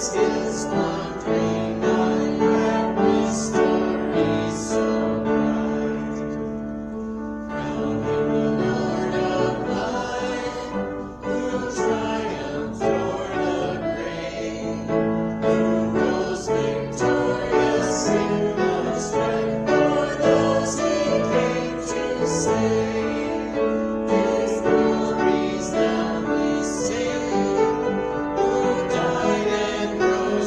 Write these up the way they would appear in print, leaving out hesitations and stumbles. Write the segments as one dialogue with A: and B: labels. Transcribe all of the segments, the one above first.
A: Glories now we sing, who died and rose.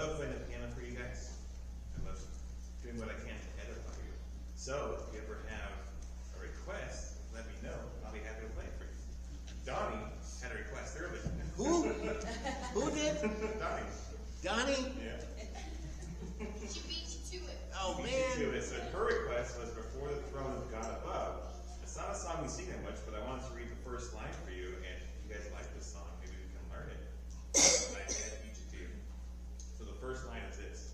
B: love playing the piano for you guys. I love doing what I can to edify you. So, if you ever have a request, let me know. I'll be happy to play it for you. Donnie had a request earlier.
A: Who? Who did?
B: Donnie.
A: Donnie?
B: Yeah.
C: She beat you to it.
A: Oh,
B: Beat
A: man.
B: you to it. So her request was Before the Throne of God Above. It's not a song we sing that much, but I wanted to read the first line for you, and if you guys like this song, maybe we can learn it. I can't teach it to you. So the first line is this.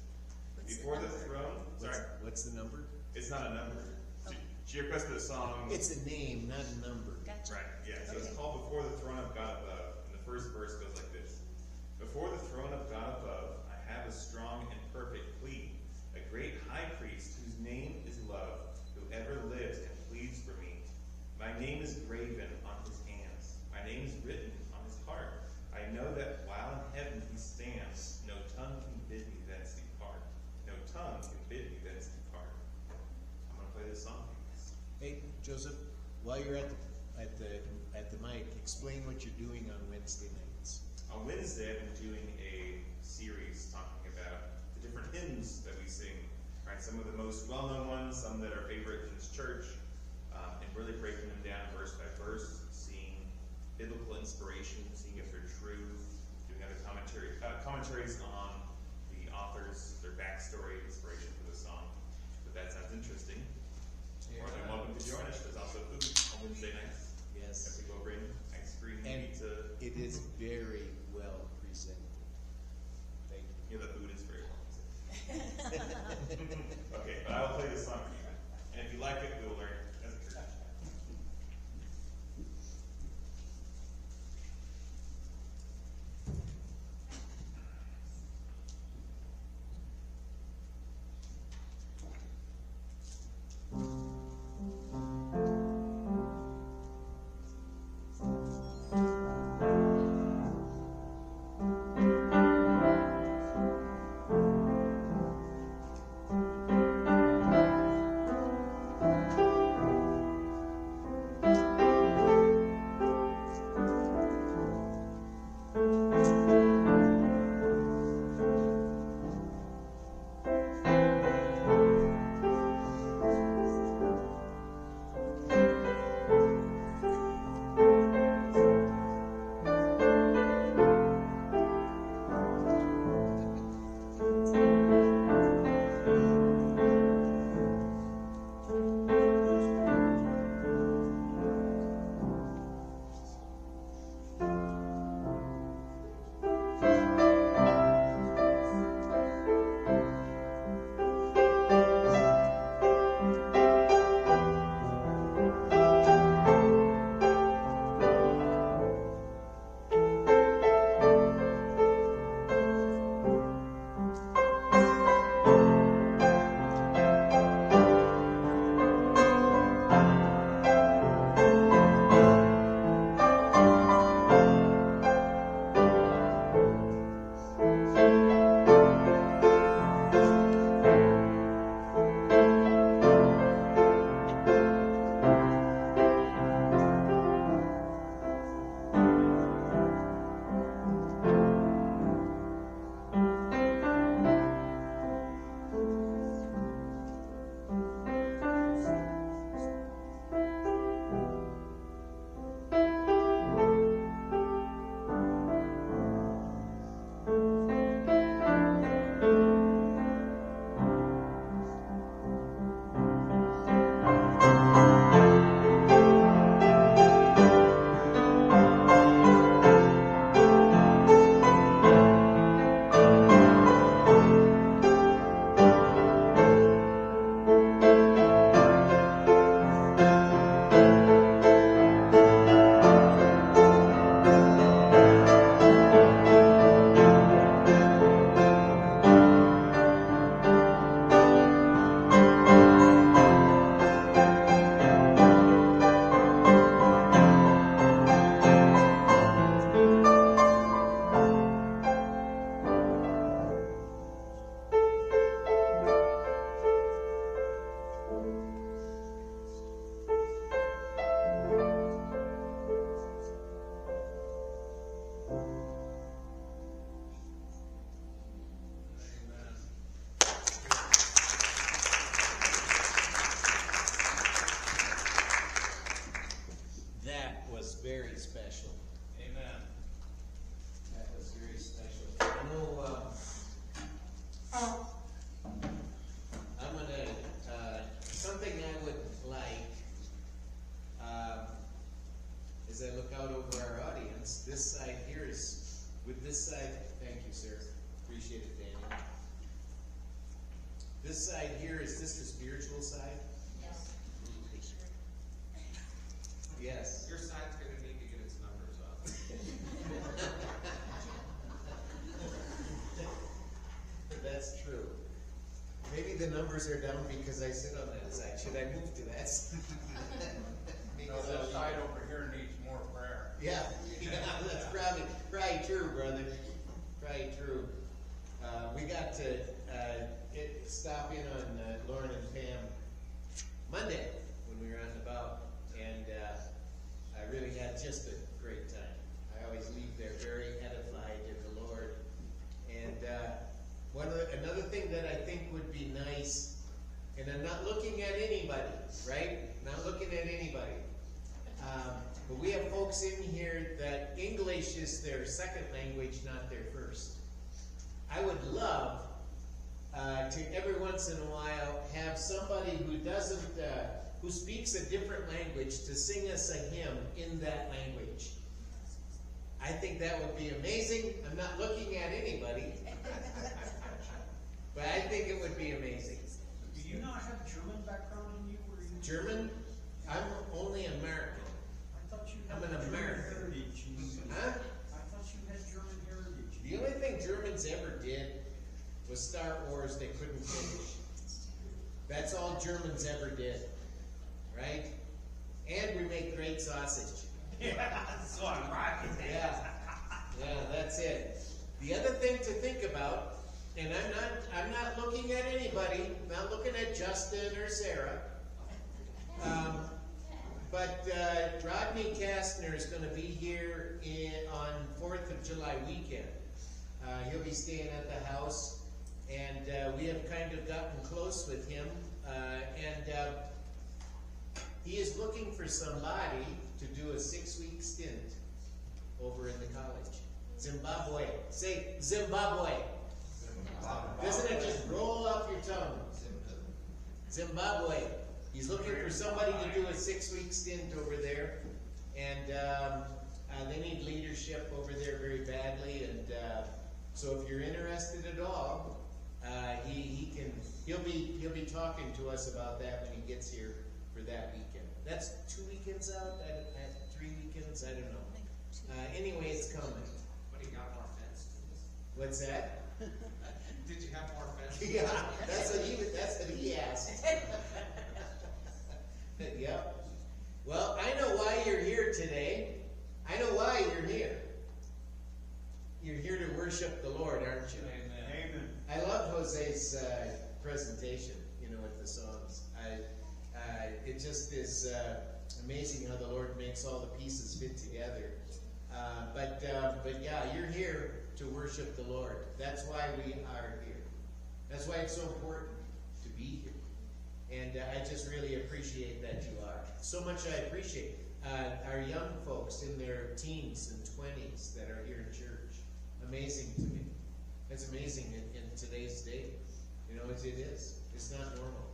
B: Before the throne, sorry,
A: What's the number?
B: it's not a number. She requested a song.
A: It's a name, not a number.
C: Gotcha.
B: Right, yeah. So it's called Before the Throne of God Above. And the first verse goes like this. Before the throne of God above, I have a strong and perfect plea. A great high priest whose name is love, who ever lives and pleads for me. My name is graven on his hands. My name is written on his heart. I know that while in heaven he stands, no tongue can bid me thence depart. No tongue can bid me thence depart. I'm going to play this song for you guys.
A: Hey, Joseph, while you're at the mic, explain what you're doing on Wednesday nights.
B: On Wednesday, I've been doing a series talking about the different hymns that we sing. Right, some of the most well-known ones, some that are favorite in this church, and really breaking them down verse by verse, seeing biblical inspiration, seeing if they're true, doing other commentaries on the authors, their backstory, inspiration for the song. If that sounds interesting, more than welcome to join us. There's also food on Wednesday nights.
A: Yes.
B: If we go bring ice cream,
A: And
B: pizza.
A: it is very well presented. Thank you.
B: Yeah, the food is very well presented. Okay, but I will play this song for you. And if you like it, we will learn it as a church.
A: This side here, is this the spiritual side?
C: Yes.
A: Yes.
D: Your side's gonna need to get its numbers up.
A: That's true. Maybe the numbers are down because I sit on that side. Should I move to that side?
D: No, that side over here needs more prayer.
A: Yeah, that's probably true, brother. Probably true. We got to stop in on Lauren and Pam Monday when we were on the boat, and I really had just a great time. I always leave there very edified in the Lord. And another thing that I think would be nice, and I'm not looking at anybody, right? Not looking at anybody. But we have folks in here that English is their second language, not their first. I would love to every once in a while have somebody who doesn't, who speaks a different language to sing us a hymn in that language. I think that would be amazing. I'm not looking at anybody, but I think it would be amazing.
E: Do you not have German background in you? Or you
A: German? I'm only American.
E: I thought you
A: I'm
E: had
A: an
E: German
A: American.
E: heritage.
A: Huh?
E: I thought you had German heritage.
A: The only thing Germans ever did was Star Wars they couldn't finish. That's all Germans ever did. Right? And we make great sausage.
E: Yeah, that's what I'm right.
A: Yeah. Yeah, that's it. The other thing to think about, and I'm not looking at anybody, not looking at Justin or Sarah. But Rodney Kastner is going to be here on 4th of July weekend. He'll be staying at the house, and we have kind of gotten close with him. And he is looking for somebody to do a 6-week stint over in the college. Zimbabwe. Say Zimbabwe. Doesn't it just roll off your tongue? Zimbabwe. He's looking for somebody to do a 6-week stint over there, and they need leadership over there very badly. And so, if you're interested at all, he'll be talking to us about that when he gets here for that weekend. That's 2 weekends out, 3 weekends, I don't know. Anyway, it's coming.
D: But he got more fence to this.
A: What's that?
D: Did you have more fence?
A: Yeah, that's what he asked. Yep. Well, I know why you're here today. I know why you're here. You're here to worship the Lord, aren't you?
E: Amen.
A: I loved Jose's presentation, with the songs. It just is amazing how the Lord makes all the pieces fit together. But yeah, you're here to worship the Lord. That's why we are here. That's why it's so important to be here. And I just really appreciate that you are. So much I appreciate our young folks in their teens and 20s that are here in church. Amazing to me. It's amazing in today's day. It is. It's not normal.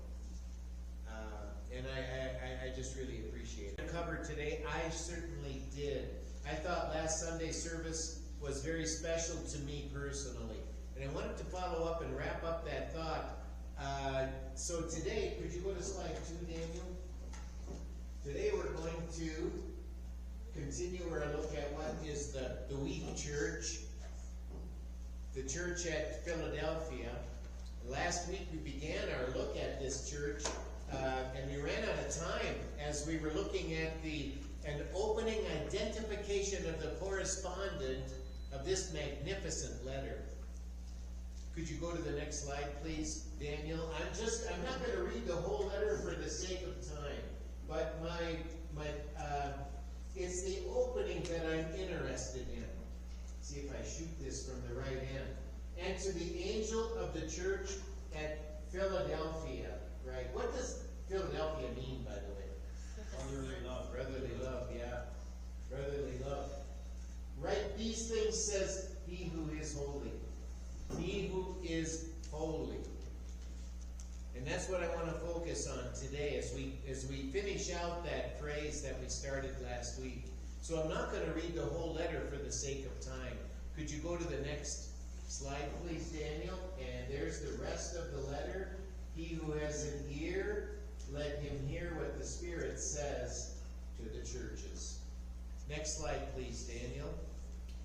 A: And I just really appreciate it. Covered today, I certainly did. I thought last Sunday's service was very special to me personally. And I wanted to follow up and wrap up that thought. So today, could you go to slide 2, Daniel? Today we're going to continue our look at what is the weak church. The church at Philadelphia. Last week we began our look at this church, and we ran out of time as we were looking at an opening identification of the correspondent of this magnificent letter. Could you go to the next slide, please, Daniel? I'm not going to read the whole letter for the sake of time, but it's the opening that I'm interested in. See if I shoot this from the right end. And to the angel of the church at Philadelphia, right? What does Philadelphia mean, by the way?
E: Brotherly love.
A: Brotherly love, yeah. Brotherly love. Right? These things says he who is holy. He who is holy. And that's what I want to focus on today as we finish out that phrase that we started last week. So I'm not going to read the whole letter for the sake of time. Could you go to the next slide, please, Daniel? And there's the rest of the letter. He who has an ear, let him hear what the Spirit says to the churches. Next slide, please, Daniel.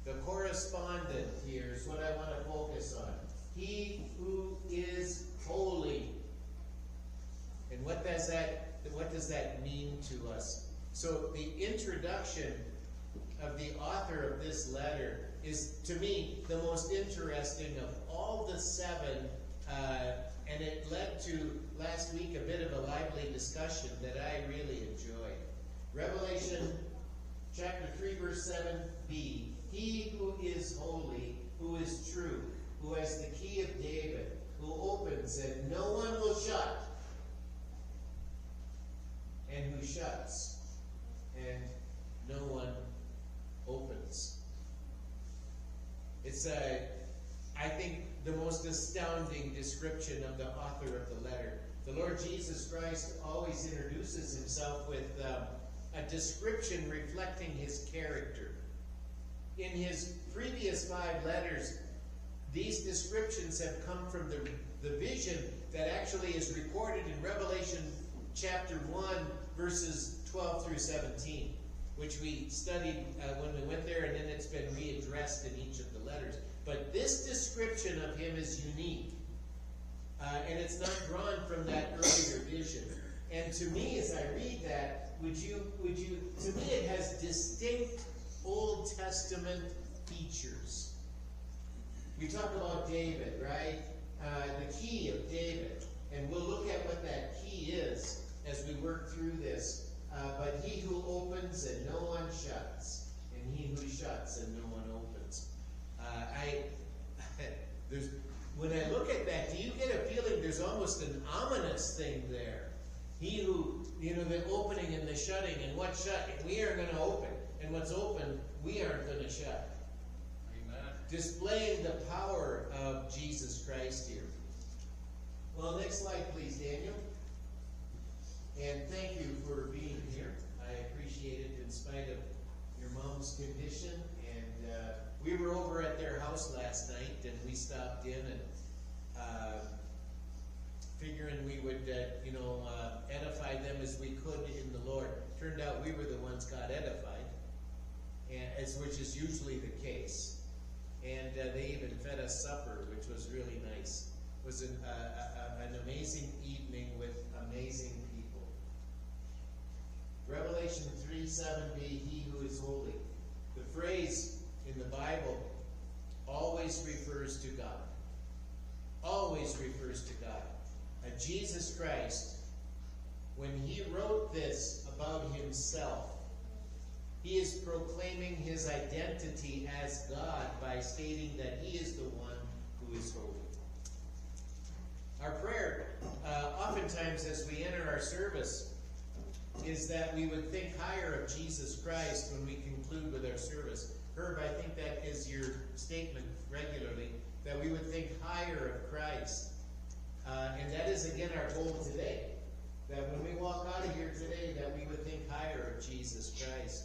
A: The correspondent here is what I want to focus on. He who is holy. And what does that mean to us? So the introduction of the author of this letter is, to me, the most interesting of all the 7, and it led to, last week, a bit of a lively discussion that I really enjoyed. Revelation chapter 3, verse 7b. He who is holy, who is true, who has the key of David, who opens and no one will shut, and who shuts and no one opens. It's I think, the most astounding description of the author of the letter. The Lord Jesus Christ always introduces himself with a description reflecting his character. In his previous 5 letters, these descriptions have come from the vision that actually is recorded in Revelation chapter 1, verses 12 through 17, which we studied when we went there, and then it's been readdressed in each of the letters. But this description of him is unique, and it's not drawn from that earlier vision. And to me, as I read that, to me it has distinct Old Testament features. We talk about David, right? The key of David. And we'll look at what that key is as we work through this. But he who opens and no one shuts, and he who shuts and no one opens. When I look at that, do you get a feeling there's almost an ominous thing there? He who, the opening and the shutting, and what's shut, we are going to open. And what's open, we aren't going to shut.
D: Amen.
A: Displaying the power of Jesus Christ here. Well, next slide, please, Daniel. And thank you for being here. I appreciate it in spite of your mom's condition. And we were over at their house last night, and we stopped in and figuring we would, edify them as we could in the Lord. Turned out we were the ones got edified, which is usually the case. And they even fed us supper, which was really nice. It was an amazing evening with amazing people. Revelation 3:7b, he who is holy. The phrase in the Bible always refers to God. Always refers to God. Jesus Christ, when he wrote this about himself, he is proclaiming his identity as God by stating that he is the one who is holy. Our prayer, oftentimes as we enter our service, is that we would think higher of Jesus Christ when we conclude with our service. Herb, I think that is your statement regularly, that we would think higher of Christ. And that is again our goal today. That when we walk out of here today, that we would think higher of Jesus Christ.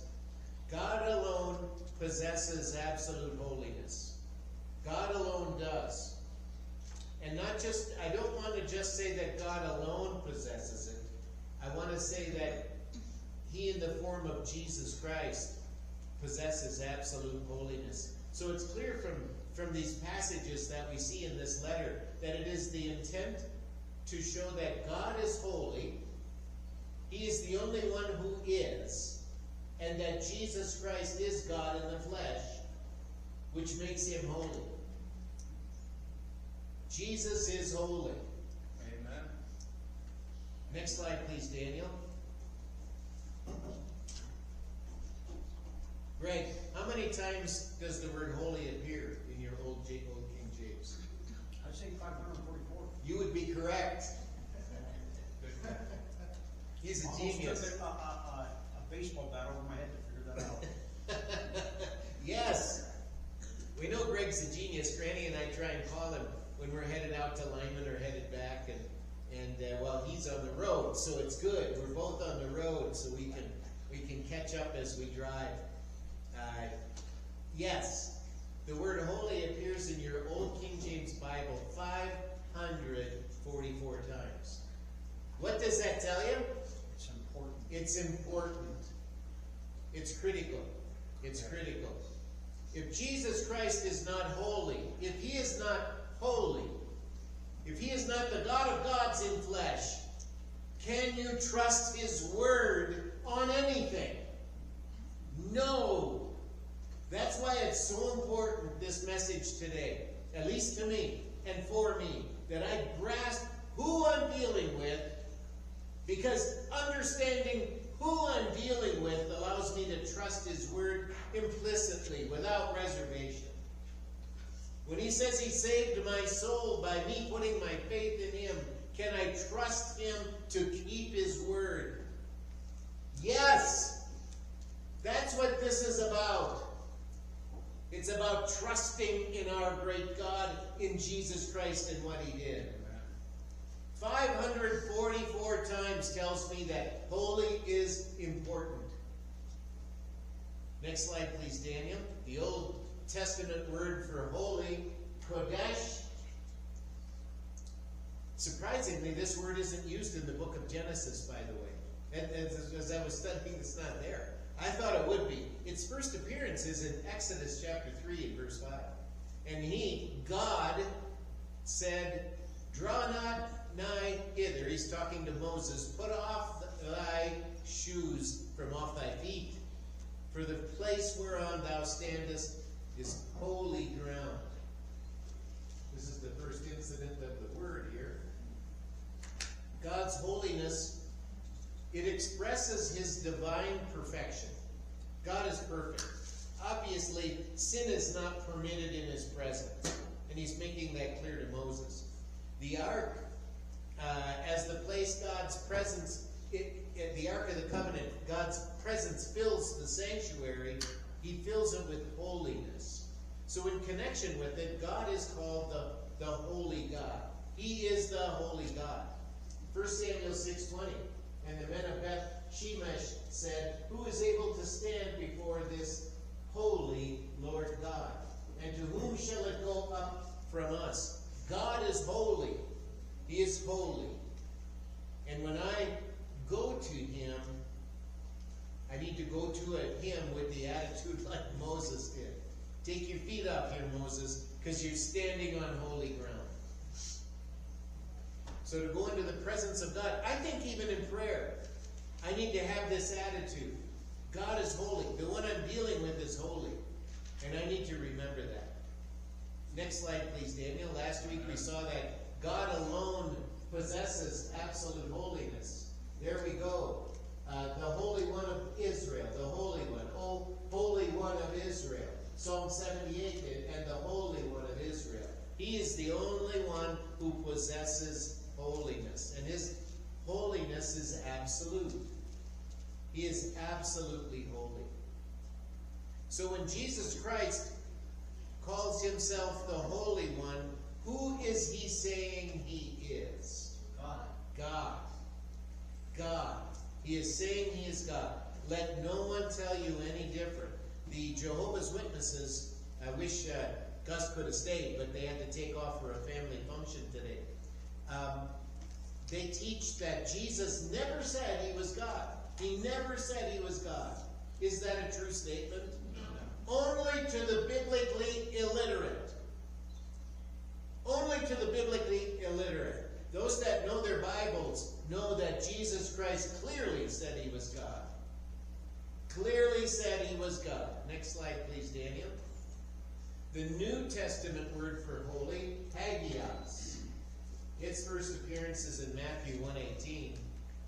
A: God alone possesses absolute holiness. God alone does. And I don't want to just say that God alone possesses it. I want to say that he, in the form of Jesus Christ, possesses absolute holiness. So it's clear from these passages that we see in this letter that it is the intent to show that God is holy, he is the only one who is, and that Jesus Christ is God in the flesh, which makes him holy. Jesus is holy.
D: Amen.
A: Next slide, please, Daniel. Greg, how many times does the word holy appear in your old King James?
E: I'd say 544.
A: You would be correct. He's a genius.
E: Almost took a baseball bat over my head to figure that out.
A: Yes. We know Greg's a genius. Granny and I try and call him when we're headed out to Lyman or headed back, and well, he's on the road, so it's good. We're both on the road, so we can catch up as we drive. Yes, the word holy appears in your old King James Bible 544 times. What does that tell you?
E: It's important.
A: It's important. It's critical. It's critical. If Jesus Christ is not holy, if he is not holy, if he is not the God of gods in flesh, can you trust his word on anything? No. That's why it's so important, this message today, at least to me and for me, that I grasp who I'm dealing with, because understanding who I'm dealing with allows me to trust his word implicitly, without reservation. When he says he saved my soul by me putting my faith in him, can I trust him to keep his word? Yes! That's what this is about. It's about trusting in our great God, in Jesus Christ and what he did. 544 times tells me that holy is important. Next slide, please, Daniel. The Old Testament word for holy, Kodesh. Surprisingly, this word isn't used in the book of Genesis, by the way. And as I was studying, it's not there. I thought it would be. Its first appearance is in Exodus chapter 3 and verse 5. And God, said, "Draw not nigh hither." He's talking to Moses. "Put off thy shoes from off thy feet, for the place whereon thou standest is holy ground." This is the first incident of the word here. God's holiness, it expresses his divine perfection. God is perfect. Obviously, sin is not permitted in his presence, and he's making that clear to Moses. The ark, as the place God's presence, the Ark of the Covenant, God's presence fills the sanctuary, he fills it with holiness. So in connection with it, God is called the Holy God. He is the Holy God. 1 Samuel 6:20, "And the men of Beth Shemesh said, Who is able to stand before this holy Lord God? And to whom shall it go up from us? God is holy. He is holy. And when I go to him, I need to go to him with the attitude like Moses did. Take your feet up here, Moses, because you're standing on holy ground. So to go into the presence of God, I think even in prayer, I need to have this attitude. God is holy. The one I'm dealing with is holy. And I need to remember that. Next slide, please, Daniel. Last week we saw that God alone possesses absolute holiness. There we go. The Holy One of Israel, the Holy One. Oh, Holy One of Israel. Psalm 78, and the Holy One of Israel. He is the only one who possesses holiness. And his holiness is absolute. He is absolutely holy. So when Jesus Christ calls himself the Holy One, who is he saying he is?
E: God.
A: God. God. He is saying he is God. Let no one tell you any different. The Jehovah's Witnesses, I wish Gus could have stayed, but they had to take off for a family function today. They teach that Jesus never said he was God. He never said he was God. Is that a true statement? No. Only to the biblically illiterate. Only to the biblically illiterate. Those that know their Bibles know that Jesus Christ clearly said he was God. Clearly said he was God. Next slide, please, Daniel. The New Testament word for holy, hagios. Its first appearance is in Matthew 1:18.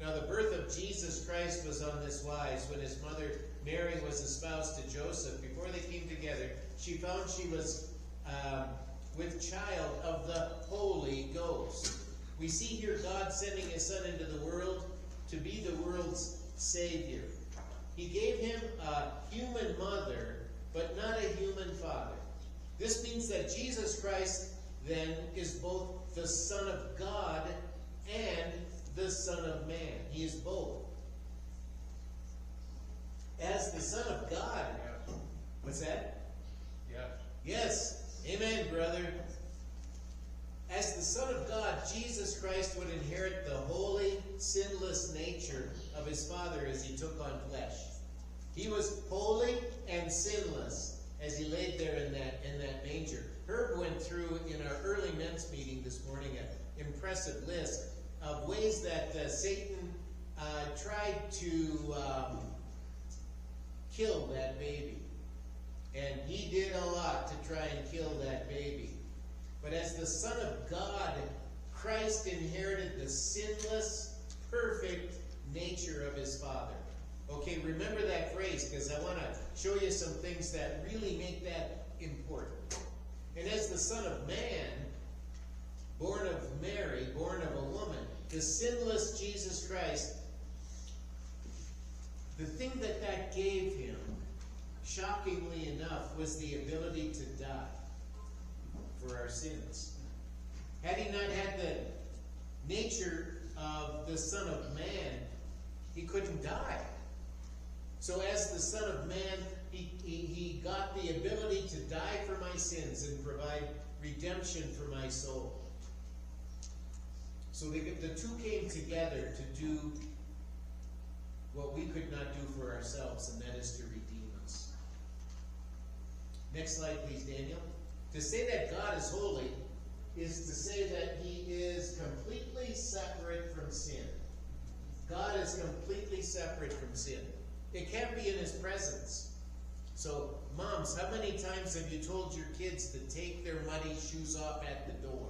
A: Now the birth of Jesus Christ was on this wise. When his mother Mary was espoused to Joseph, before they came together, she found she was with child of the Holy Ghost. We see here God sending his Son into the world to be the world's Savior. He gave him a human mother, but not a human father. This means that Jesus Christ then is both the Son of God and the Son of Man. He is both. As the Son of God.
D: Yes.
A: What's that?
D: Yes.
A: Yes. Amen, brother. As the Son of God, Jesus Christ, would inherit the holy, sinless nature of his Father as he took on flesh. He was holy and sinless as he laid there in that manger. Herb went through in our early men's meeting this morning an impressive list of ways that Satan tried to kill that baby. And he did a lot to try and kill that baby. But as the Son of God, Christ inherited the sinless, perfect nature of his Father. Okay, remember that phrase, because I want to show you some things that really make that important. And as the Son of Man, born of Mary, born of a woman, the sinless Jesus Christ, the thing that gave him, shockingly enough, was the ability to die for our sins. Had he not had the nature of the Son of Man, he couldn't die. So as the Son of Man, he got the ability to die for my sins and provide redemption for my soul. So the two came together to do what we could not do for ourselves, and that is to redeem us. Next slide, please, Daniel. To say that God is holy is to say that he is completely separate from sin. God is completely separate from sin. It can't be in his presence. So, moms, how many times have you told your kids to take their muddy shoes off at the door?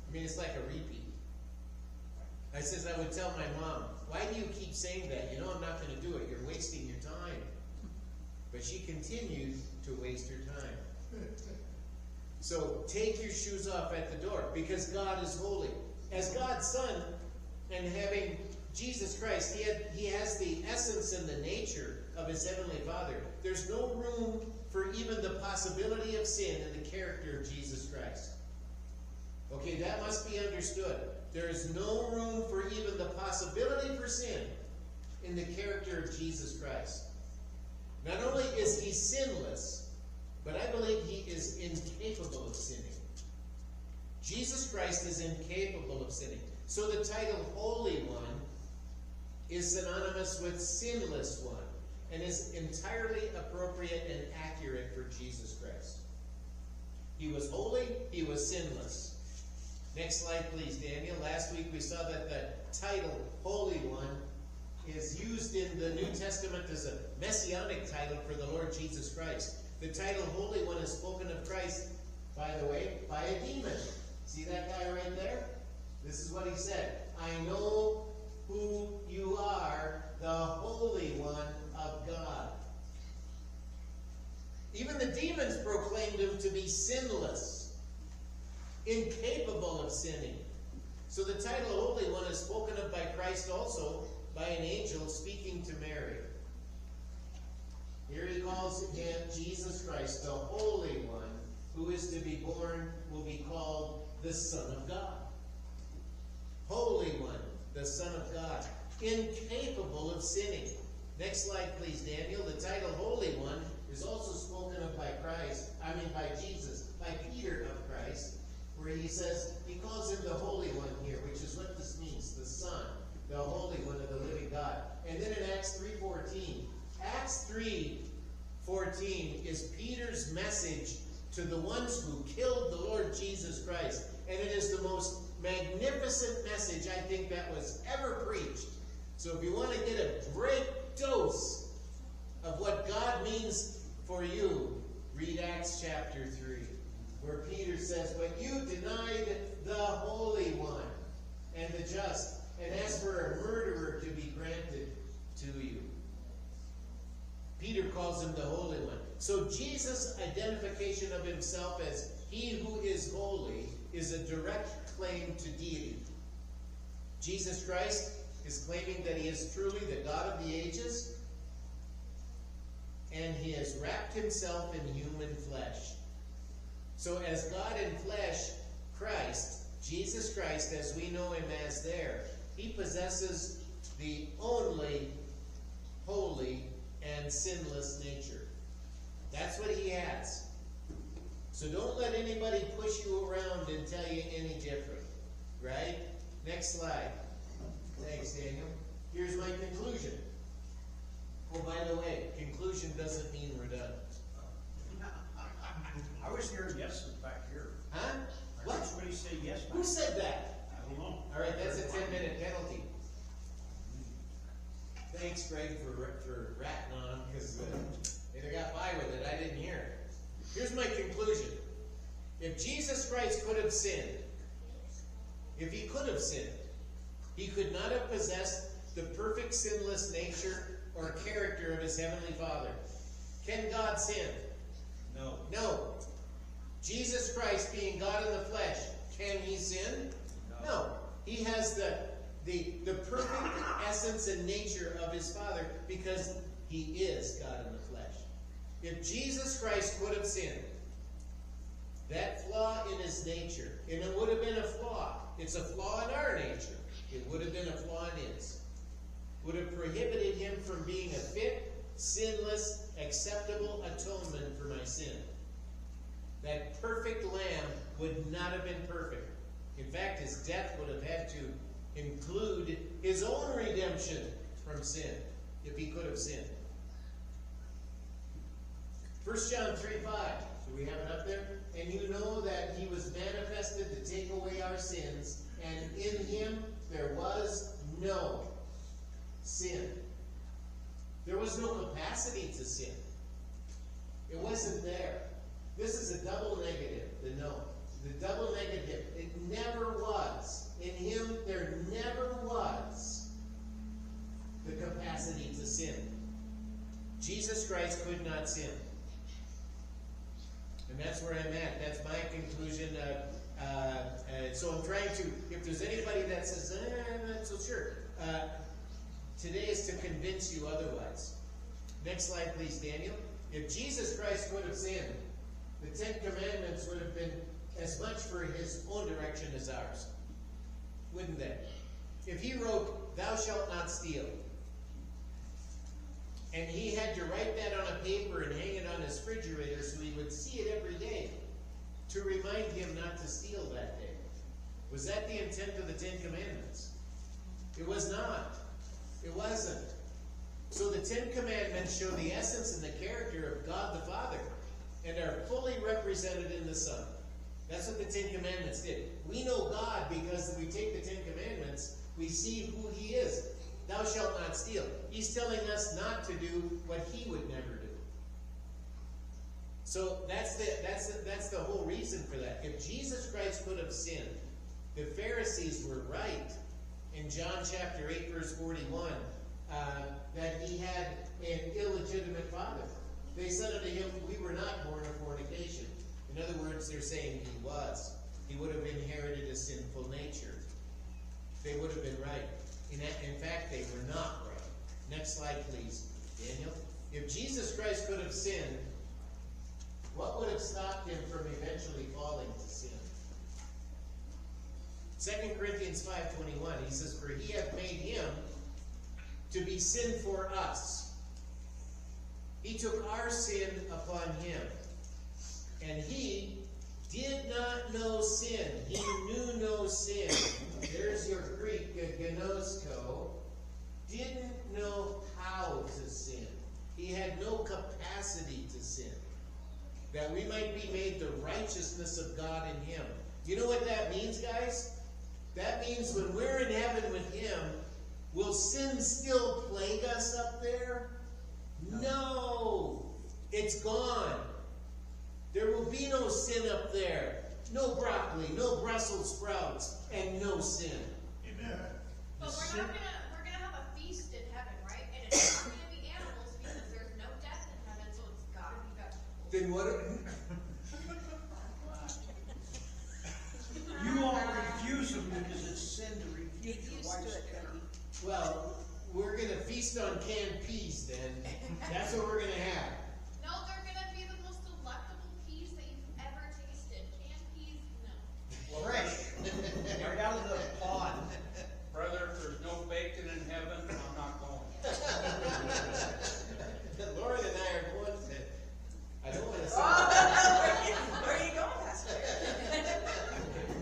A: I mean, it's like a repeat. I would tell my mom, why do you keep saying that? You know I'm not going to do it. You're wasting your time. But she continued to waste her time. So, take your shoes off at the door, because God is holy. As God's Son, and having Jesus Christ, he has the essence and the nature of his Heavenly Father. There's no room for even the possibility of sin in the character of Jesus Christ. Okay, that must be understood. There is no room for even the possibility for sin in the character of Jesus Christ. Not only is he sinless, but I believe he is incapable of sinning. Jesus Christ is incapable of sinning. So the title Holy One is synonymous with Sinless One, and is entirely appropriate and accurate for Jesus Christ. He was holy, he was sinless. Next slide, please, Daniel. Last week we saw that the title Holy One is used in the New Testament as a messianic title for the Lord Jesus Christ. The title Holy One is spoken of Christ, by the way, by a demon. See that guy right there? This is what he said. I know who you are, the Holy One of God. Even the demons proclaimed him to be sinless, incapable of sinning. So the title Holy One is spoken of by Christ also by an angel speaking to Mary. Here he calls him Jesus Christ, the Holy One, who is to be born, will be called the Son of God. Holy One, the Son of God, incapable of sinning. Next slide, please, Daniel. The title Holy One is also spoken of by by Jesus, by Peter of Christ, where he says, he calls him the Holy One here, which is what this means, the Son, the Holy One of the living God. And then in Acts 3:14, Acts 3:14 is Peter's message to the ones who killed the Lord Jesus Christ. And it is the most magnificent message I think that was ever preached. So if you want to get a great dose of what God means for you, read Acts chapter 3, where Peter says, but you denied the Holy One and the just, and asked for a murderer to be granted to you. Peter calls him the Holy One. So Jesus' identification of himself as he who is holy is a direct claim to deity. Jesus Christ is claiming that he is truly the God of the ages, and he has wrapped himself in human flesh. So as God in flesh, Christ, Jesus Christ, as we know him as there, he possesses the only holy and sinless nature. That's what he has. So don't let anybody push you around and tell you Right? Next slide. Thanks, Daniel. Here's my conclusion. Oh, by the way, conclusion doesn't mean we're done.
E: I was hearing yeses back here.
A: Huh?
E: I
A: What?
E: heard somebody say yes back
A: Who said that?
E: I don't know.
A: All right, that's a 10-minute penalty. Thanks, Greg, for ratting on, because they got by with it. I didn't hear it. Here's my conclusion. If Jesus Christ could have sinned, if he could have sinned, he could not have possessed the perfect sinless nature or character of his heavenly Father. Can God sin?
B: No.
A: No. Jesus Christ, being God in the flesh, can he sin? No. He has the perfect essence and nature of his Father because he is God in the flesh. If Jesus Christ could have sinned, that flaw in his nature, and it would have been a flaw. It's a flaw in our nature. It would have been a flaw in his. Would have prohibited him from being a fit, sinless, acceptable atonement for my sin. That perfect lamb would not have been perfect. In fact, his death would have had to include his own redemption from sin, if he could have sinned. 1 John 3:5. Do we have it up there? And you know that he was manifested to take away our sins, and in him there was no sin. There was no capacity to sin. It wasn't there. This is a double negative, the no. The double negative. It never was. In him there never was the capacity to sin. Jesus Christ could not sin. And that's where I'm at. That's my conclusion. So I'm trying to, if there's anybody that says, I'm not so sure, today is to convince you otherwise. Next slide, please, Daniel. If Jesus Christ would have sinned, the 10 Commandments would have been as much for his own direction as ours. Wouldn't they? If he wrote, thou shalt not steal, and he had to write that on a paper and hang it on his refrigerator so he would see it every day to remind him not to steal that day. Was that the intent of the 10 Commandments? It was not. It wasn't. So the 10 Commandments show the essence and the character of God the Father and are fully represented in the Son. That's what the 10 Commandments did. We know God because we take the 10 Commandments, we see who he is. Thou shalt not steal. He's telling us not to do what he would never do. So that's the whole reason for that. If Jesus Christ could have sinned, the Pharisees were right in John chapter 8, verse 41, that he had an illegitimate father. They said unto him, we were not born of fornication. In other words, they're saying he was. He would have inherited a sinful nature. They would have been right. In fact, they were not right. Next slide, please, Daniel. If Jesus Christ could have sinned, what would have stopped him from eventually falling to sin? 2 Corinthians 5:21, he says, for he hath made him to be sin for us. He took our sin upon him. And he did not know sin. He knew no sin. There's your Greek, gnosko. Didn't know how to sin. He had no capacity to sin. That we might be made the righteousness of God in him. You know what that means, guys? That means when we're in heaven with him, will sin still plague us up there? No. It's gone. There will be no sin up there. No broccoli, no Brussels sprouts, and no sin.
B: Amen.
C: But we're gonna have a feast in heaven, right? And it's not gonna be animals because there's no death in heaven, so it's gotta be vegetables.
A: Then what?
E: You all refuse them because it's sin to refuse your wife's dinner.
A: Well, we're going to feast on canned peas then. That's what we're going to have.
C: No, they're gonna be the most delectable peas that you've ever tasted. Canned peas, no.
E: Fresh. Right out of the pod.
D: Brother, if there's no bacon in heaven, I'm not going.
A: Lauren and I are going to. I don't want to say
F: Where are you going, Pastor?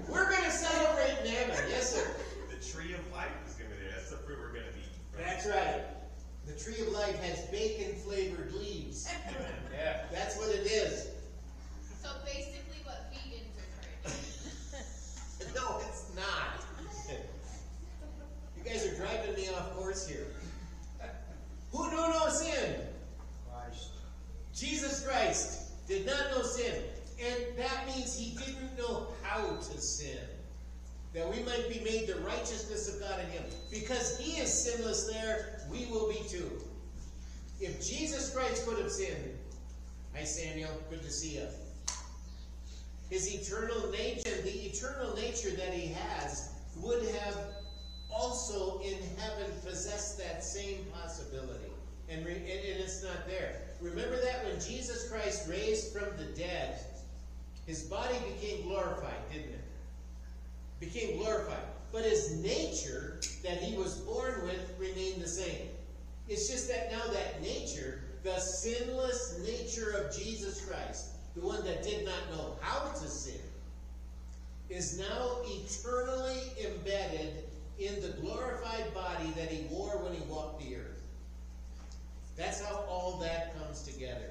A: We're going to celebrate in heaven. words here. Who knew no sin?
E: Christ.
A: Jesus Christ did not know sin. And that means he didn't know how to sin. That we might be made the righteousness of God in him. Because he is sinless there, we will be too. If Jesus Christ could have sinned, hi Samuel, good to see you. His eternal nature, the eternal nature that he has, would have also in heaven possessed that same possibility. And it's not there. Remember that when Jesus Christ raised from the dead, his body became glorified, didn't it? Became glorified. But his nature that he was born with remained the same. It's just that now that nature, the sinless nature of Jesus Christ, the one that did not know how to sin, is now eternally embedded in the glorified body that he wore when he walked the earth. That's how all that comes together.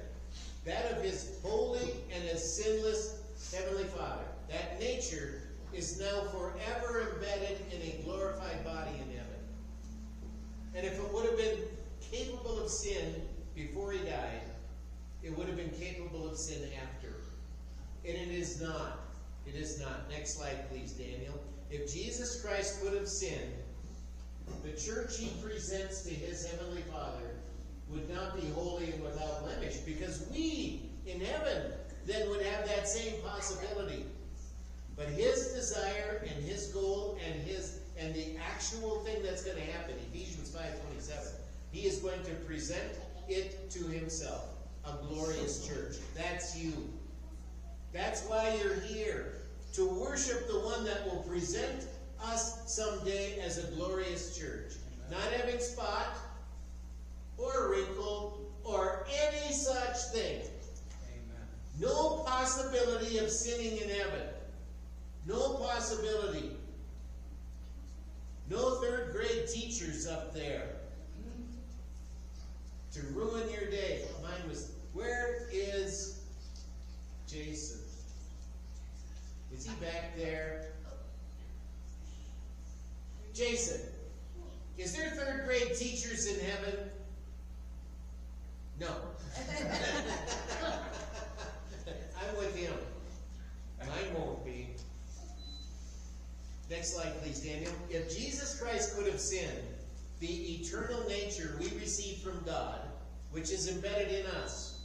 A: That of his holy and his sinless Heavenly Father. That nature is now forever embedded in a glorified body in heaven. And if it would have been capable of sin before he died, it would have been capable of sin after. And it is not. It is not. Next slide, please, Daniel. If Jesus Christ would have sinned, the church he presents to his Heavenly Father would not be holy and without blemish, because we in heaven then would have that same possibility. But his desire and his goal and the actual thing that's going to happen, Ephesians 5:27, he is going to present it to himself, a glorious church. That's you. That's why you're here, to worship the one that will present us someday as a glorious church. Not having spot or wrinkle or any such thing.
E: Amen.
A: No possibility of sinning in heaven. No possibility. No third grade teachers up there to ruin your day. Mine was, where is Jason? Is he back there? Jason, is there third grade teachers in heaven? No. I'm with him. Mine won't be. Next slide, please, Daniel. If Jesus Christ could have sinned, the eternal nature we receive from God, which is embedded in us,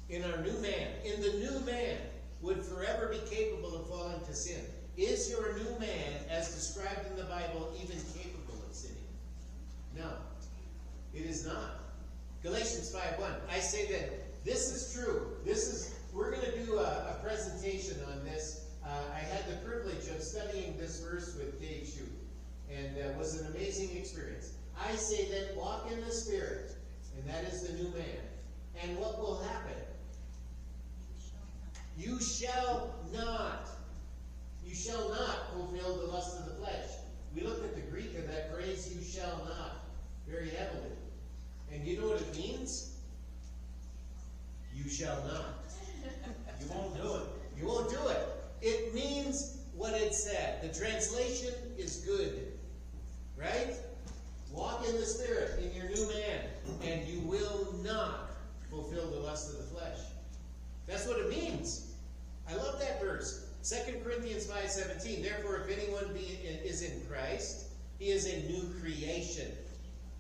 A: in our new man, in the new man, would forever be capable of falling to sin. Is your new man, as described in the Bible, even capable of sinning? No, it is not. Galatians 5:1. I say that this is true. We're going to do a presentation on this. I had the privilege of studying this verse with Dave Shute, and it was an amazing experience. I say that walk in the Spirit, and that is the new man. And what will happen? You shall not fulfill the lust of the flesh. We looked at the Greek of that phrase, you shall not, very heavily. And you know what it means? You shall not.
E: You won't do it.
A: You won't do it. It means what it said. The translation is good. Right? Walk in the Spirit, in your new man, and you will not fulfill the lust of the flesh. That's what it means. I love that verse. 2 Corinthians 5:17. Therefore, if anyone is in Christ, he is a new creation.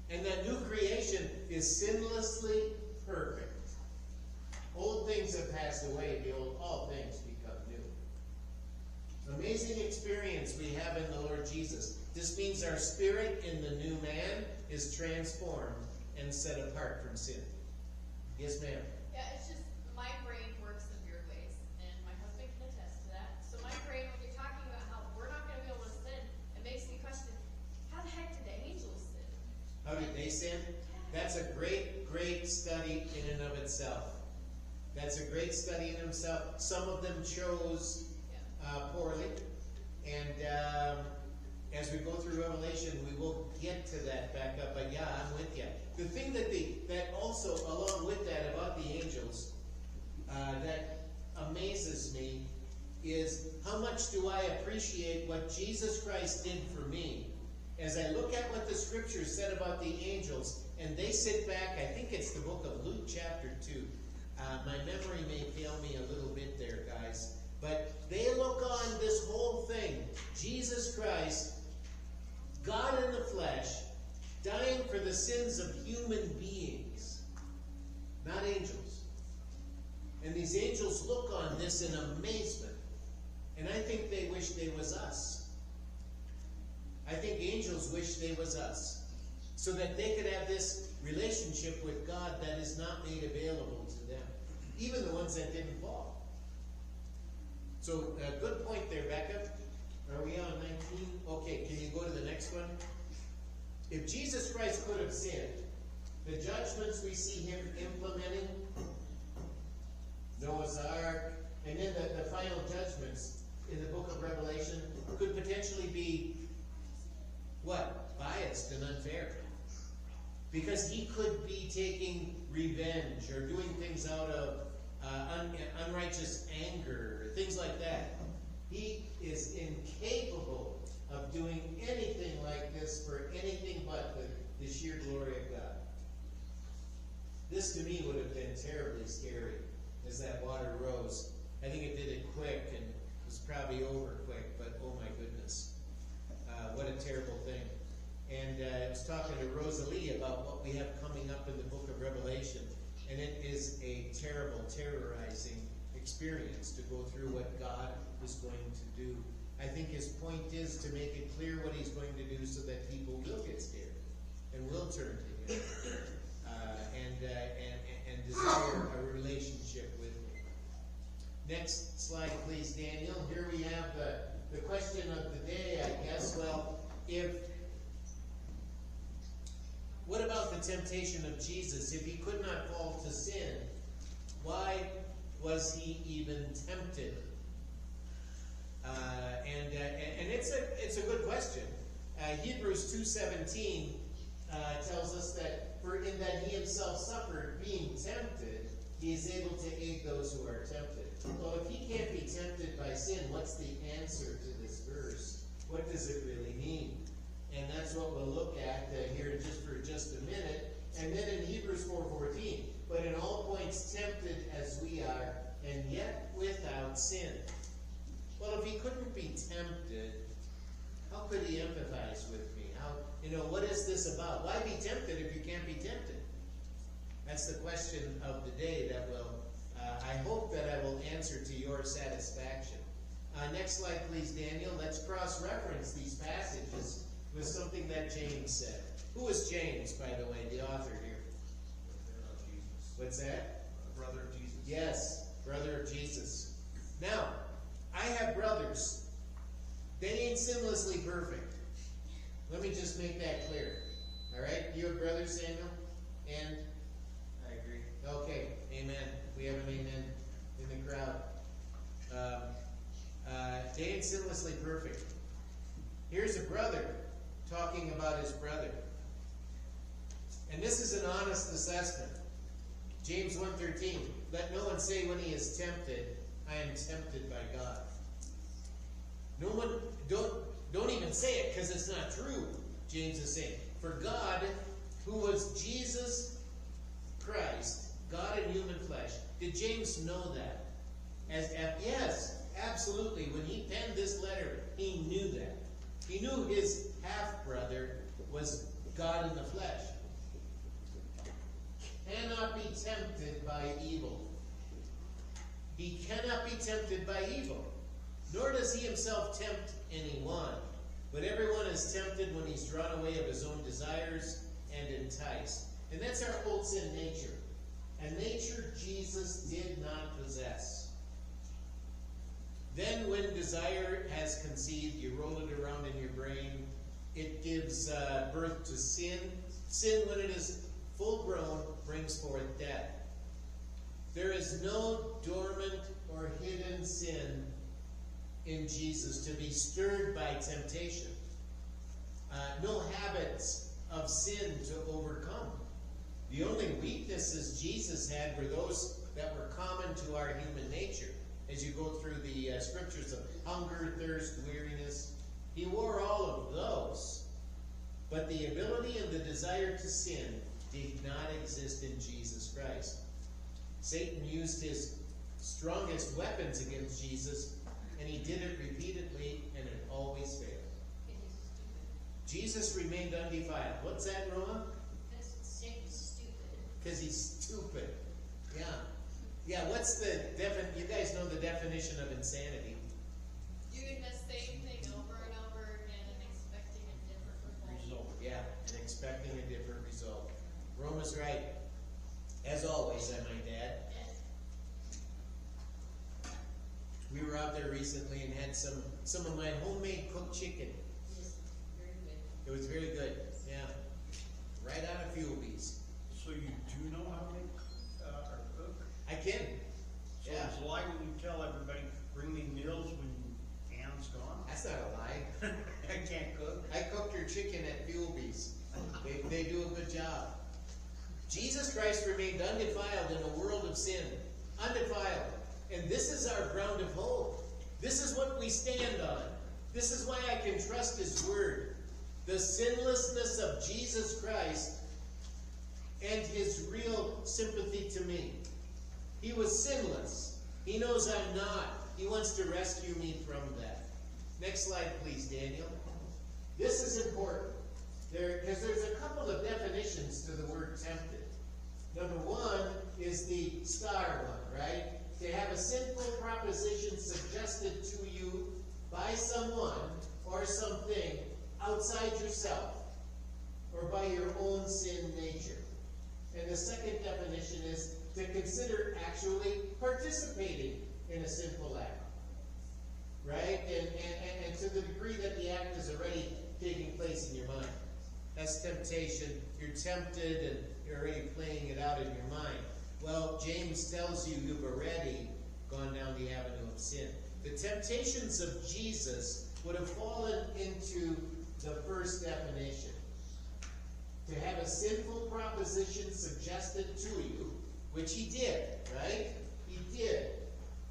A: And that new creation is sinlessly perfect. Old things have passed away. Behold, all things become new. Amazing experience we have in the Lord Jesus. This means our spirit in the new man is transformed and set apart from sin. Yes, ma'am.
C: Yeah, it's just my brain works in weird ways, and my husband can attest to that. So my brain, when you're talking about how we're not going to be able to sin, it makes me question, how the heck did the angels sin?
A: How did they sin? That's a great, great study in and of itself. That's a great study in itself. Some of them chose poorly, and as we go through Revelation, we will get to that back up. But yeah, I'm with you. The thing that also, along with that, about the angels, that amazes me is how much do I appreciate what Jesus Christ did for me, as I look at what the scripture said about the angels, and they sit back, I think it's the book of Luke chapter 2. My memory may fail me a little bit there, guys. But they look on this whole thing, Jesus Christ, God in the flesh, dying for the sins of human beings, not angels. And these angels look on this in amazement. And I think they wish they was us. I think angels wish they was us. So that they could have this relationship with God that is not made available to them. Even the ones that didn't fall. So, good point there, Becca. Are we on 19? Okay, can you go to the next one? If Jesus Christ could have sinned, the judgments we see him implementing, Noah's Ark, and then the final judgments in the book of Revelation could potentially be, what? Biased and unfair. Because he could be taking revenge or doing things out of unrighteous anger, things like that. He is incapable of doing anything like this for anything but the sheer glory of God. This to me would have been terribly scary as that water rose. I think it did it quick and it was probably over quick, but oh my goodness. What a terrible thing. And I was talking to Rosalie about what we have coming up in the book of Revelation. And it is a terrible, terrorizing experience to go through what God is going to do. I think his point is to make it clear what he's going to do so that people will get scared and will turn to him and desire a relationship with him. Next slide, please, Daniel. Here we have the question of the day, I guess. Well, what about the temptation of Jesus? If he could not fall to sin, why was he even tempted? And it's a good question. Hebrews 2:17 tells us that for in that he himself suffered being tempted, he is able to aid those who are tempted. Well, if he can't be tempted by sin, what's the answer to this verse? What does it really mean? And that's what we'll look at here for just a minute. And then in Hebrews 4:14, but in all points tempted as we are, and yet without sin. Well, if he couldn't be tempted, how could he empathize with me? What is this about? Why be tempted if you can't be tempted? That's the question of the day that I hope that I will answer to your satisfaction. Next slide, please, Daniel. Let's cross-reference these passages with something that James said. Who is James, by the way, the author here?
B: Brother of Jesus.
A: What's that?
B: Brother of Jesus.
A: Yes, brother of Jesus. Now, I have brothers. They ain't sinlessly perfect. Let me just make that clear. All right? You have brothers, Samuel? And?
D: I agree.
A: Okay, amen. We have an amen in the crowd. They ain't sinlessly perfect. Here's a brother talking about his brother. And this is an honest assessment. James 1:13, let no one say when he is tempted, I am tempted by God. No one, don't even say it because it's not true, James is saying. For God, who was Jesus Christ, God in human flesh, did James know that? Yes, absolutely. When he penned this letter, he knew that. He knew his half-brother was God in the flesh. Cannot be tempted by evil. He cannot be tempted by evil. Nor does he himself tempt anyone. But everyone is tempted when he's drawn away of his own desires and enticed. And that's our old sin nature. A nature Jesus did not possess. Then when desire has conceived, you roll it around in your brain. It gives birth to sin. Sin, when it is full grown, brings forth death. There is no dormant or hidden sin in Jesus to be stirred by temptation. No habits of sin to overcome. The only weaknesses Jesus had were those that were common to our human nature. As you go through the scriptures of hunger, thirst, weariness, he wore all of those. to sin did not exist in Jesus Christ. Satan used his strongest weapons against Jesus, and he did it repeatedly, and it always failed. Jesus remained undefiled. What's that, Roma?
C: Satan's stupid.
A: Because he's stupid. Yeah. Yeah, what's the you guys know the definition of insanity.
C: Doing the same thing over and over again and expecting a different result.
A: Yeah, and expecting a different result. Roma's right. As always, I might add. We were out there recently and had some of my homemade cooked chicken.
C: Yes, very good.
A: It was very good. Yeah. Right out of Fuelbees.
E: So you do know how to make, or cook?
A: I can.
E: So
A: Yeah.
E: it's a lie when you tell everybody, bring me meals when Anne's gone?
A: That's not a lie.
E: I can't cook.
A: I cooked her chicken at Fuelbees. They do a good job. Jesus Christ remained undefiled in a world of sin. Undefiled. And this is our ground of hope. This is what we stand on. This is why I can trust His Word. The sinlessness of Jesus Christ and His real sympathy to me. He was sinless. He knows I'm not. He wants to rescue me from that. Next slide, please, Daniel. This is important. Because there's a couple of definitions to the word tempted. Number one is the star one, right? To have a sinful proposition suggested to you by someone or something outside yourself or by your own sin nature. And the second definition is to consider actually participating in a sinful act. Right? And to the degree that the act is already taking place in your mind. That's temptation. You're tempted and you're already playing it out in your mind. Well, James tells you you've already gone down the avenue of sin. The temptations of Jesus would have fallen into the first definition. To have a sinful proposition suggested to you, which he did, right? He did.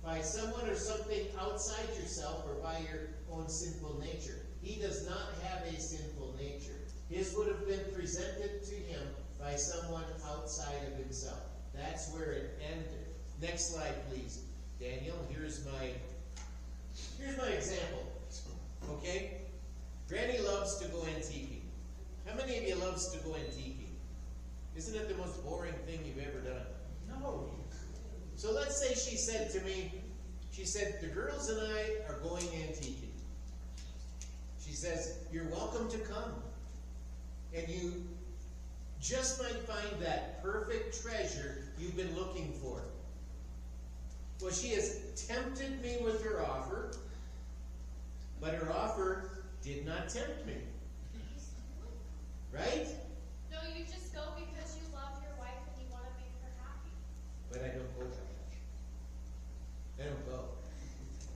A: By someone or something outside yourself or by your own sinful nature. He does not have a sinful nature. His would have been presented to him by someone outside of himself. That's where it ended. Next slide, please. Daniel, here's my example. Okay? Granny loves to go antiquing. How many of you loves to go antiquing? Isn't it the most boring thing you've ever done?
E: No.
A: So let's say she said to me, the girls and I are going antiquing. She says, you're welcome to come. And you just might find that perfect treasure you've been looking for. Well, she has tempted me with her offer, but her offer did not tempt me. Right?
C: No, you just go because you love your wife and you want to make her happy.
A: But I don't go that much. I don't go.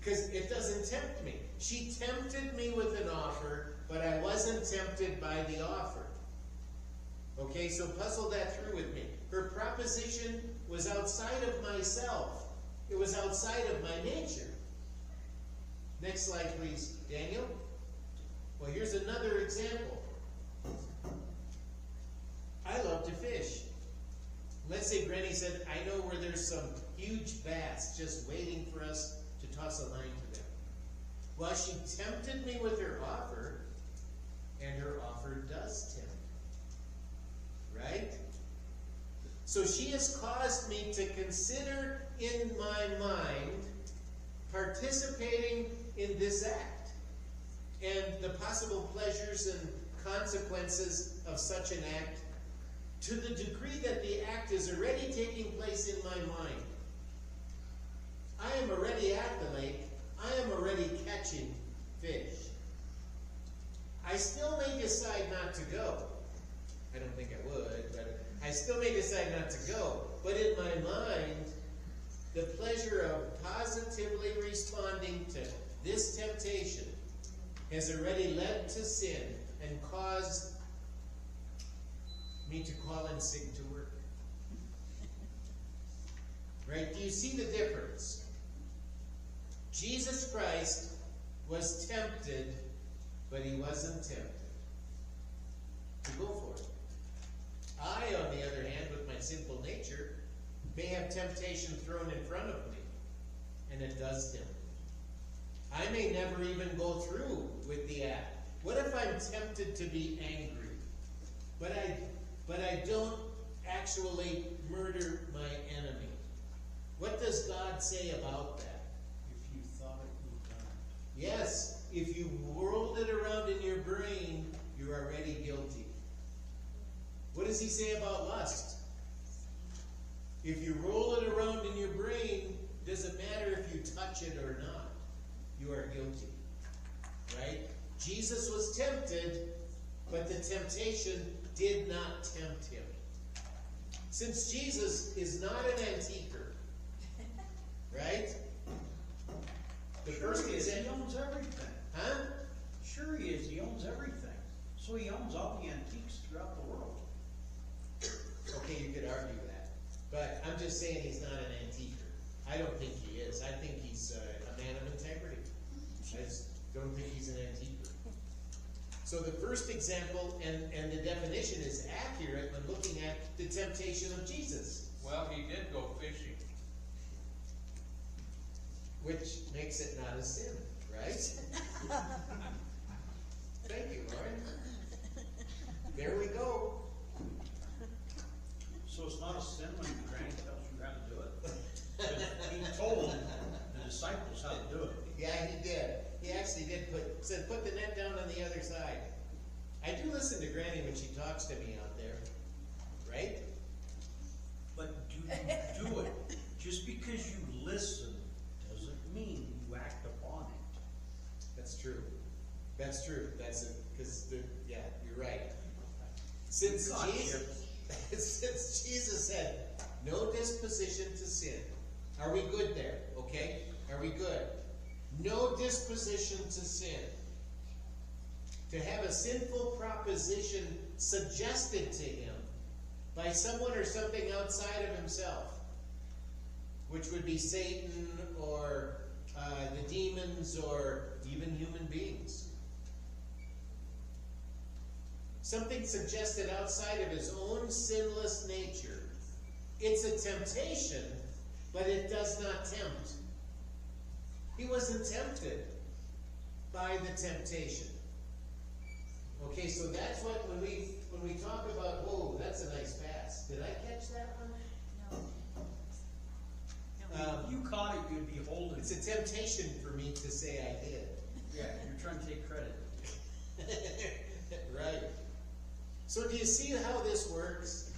A: Because it doesn't tempt me. She tempted me with an offer, but I wasn't tempted by the offer. Okay, so puzzle that through with me. Her proposition was outside of myself. It was outside of my nature. Next slide, please, Daniel. Well, here's another example. I love to fish. Let's say Granny said, I know where there's some huge bass just waiting for us to toss a line to them. Well, she tempted me with her offer, and her offer does tempt. Right? So she has caused me to consider in my mind participating in this act and the possible pleasures and consequences of such an act to the degree that the act is already taking place in my mind. I am already at the lake. I am already catching fish. I still may decide not to go. I don't think I would, but I still may decide not to go. But in my mind, the pleasure of positively responding to this temptation has already led to sin and caused me to call in sick to work. Right? Do you see the difference? Jesus Christ was tempted, but he wasn't tempted to go for it. I, on the other hand, with my sinful nature, may have temptation thrown in front of me, and it does tempt me. I may never even go through with the act. What if I'm tempted to be angry, but I don't actually murder my enemy? What does God say about that?
E: If you thought it, you've done it.
A: Yes, if you whirled it around in your brain, you're already guilty. What does he say about lust? If you roll it around in your brain, doesn't matter if you touch it or not, you are guilty. Right? Jesus was tempted, but the temptation did not tempt him. Since Jesus is not an antiquer, right? The
E: Sure
A: first
E: he is, he
A: example,
E: owns everything.
A: huh?
E: Sure he is, he owns everything. So he owns all the antiques throughout the world.
A: Okay, you could argue that. But I'm just saying he's not an antiquer. I don't think he is. I think he's a man of integrity. I just don't think he's an antiquer. So the first example and the definition is accurate when looking at the temptation of Jesus,
D: Well, he did go fishing.
A: which makes it not a sin, right? Thank you, Lauren. There we go.
E: So it's not a sin when Granny tells you how to do it. But he told the disciples how to do it.
A: Yeah, he did. He actually did said put the net down on the other side. I do listen to Granny when she talks to me out there, right?
E: But do you do it? Just because you listen doesn't mean you act upon it.
A: That's true. That's true. Yeah, you're right. Since
E: Gotcha.
A: Since Jesus said, no disposition to sin. Are we good there? Okay? Are we good? No disposition to sin. To have a sinful proposition suggested to him by someone or something outside of himself, which would be Satan or the demons or even human beings. Something suggested outside of his own sinless nature. It's a temptation, but it does not tempt. He wasn't tempted by the temptation. Okay, so that's what when we talk about, whoa, that's a nice pass. Did I catch that one?
E: If you caught it, you'd be holding
A: It's
E: it.
A: a temptation for me to say I did.
E: Yeah, you're trying to take credit.
A: Right. So do you see how this works?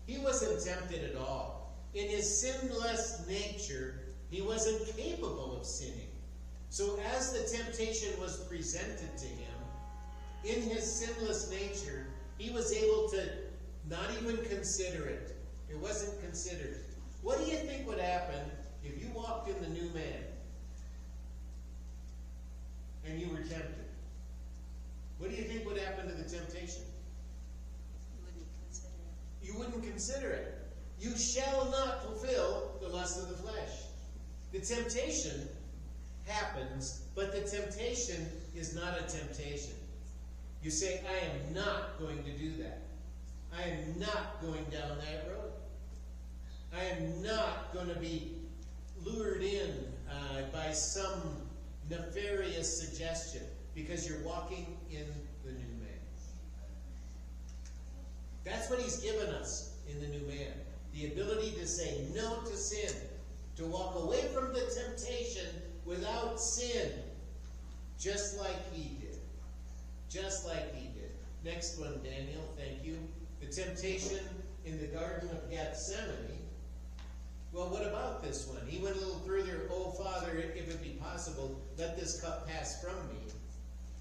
A: He wasn't tempted at all. In his sinless nature, he wasn't capable of sinning. So as the temptation was presented to him, in his sinless nature, he was able to not even consider it. It wasn't considered. What do you think would happen if you walked in the new man and you were tempted? What do you think would happen to the temptation? You wouldn't consider it. You shall not fulfill the lust of the flesh. The temptation happens, but the temptation is not a temptation. You say, I am not going to do that. I am not going down that road. I am not going to be lured in by some nefarious suggestion, because you're walking in the new man. That's what he's given us in the new man. The ability to say no to sin, to walk away from the temptation without sin, just like he did. Just like he did. Next one, Daniel, thank you. The temptation in the Garden of Gethsemane. Well, what about this one? He went a little further. Oh, Father, if it be possible, let this cup pass from me.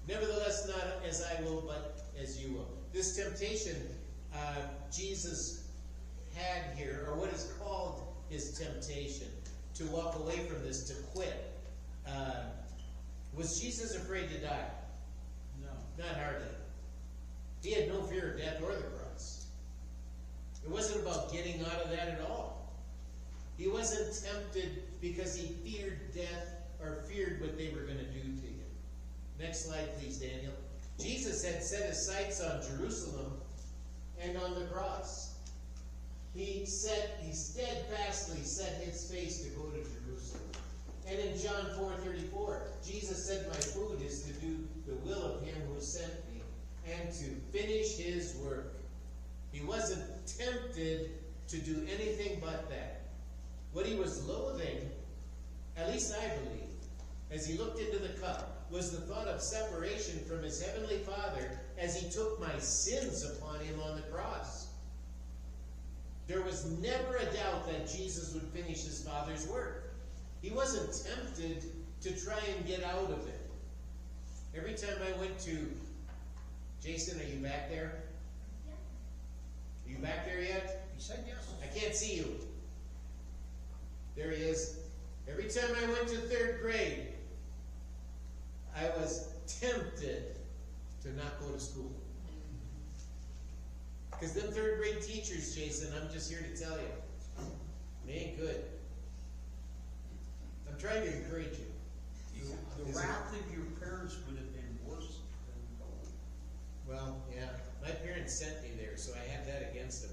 A: Nevertheless, not as I will, but as you will. This temptation Jesus had here, or what is called his temptation, to walk away from this, to quit. Was Jesus afraid to die?
E: No.
A: Not hardly. He had no fear of death or the cross. It wasn't about getting out of that at all. He wasn't tempted because he feared death or feared what they were going to do to him. Next slide, please, Daniel. Jesus had set his sights on Jerusalem and on the cross. he steadfastly set his face to go to Jerusalem. And in John 4:34, Jesus said, my food is to do the will of him who sent me and to finish his work. He wasn't tempted to do anything but that. What he was loathing, at least I believe, as he looked into the cup, was the thought of separation from his heavenly Father as he took my sins upon him on the cross. There was never a doubt that Jesus would finish his Father's work. He wasn't tempted to try and get out of it. Every time I went to... Jason, are you back there? Are you back there yet?
E: He said yes.
A: I can't see you. There he is. Every time I went to 3rd grade, I was tempted to not go to school. Because them 3rd grade teachers, Jason, I'm just here to tell you, they ain't good. I'm trying to encourage you.
E: The wrath of your parents would have been worse than gold.
A: Well, yeah, my parents sent me there, so I had that against them.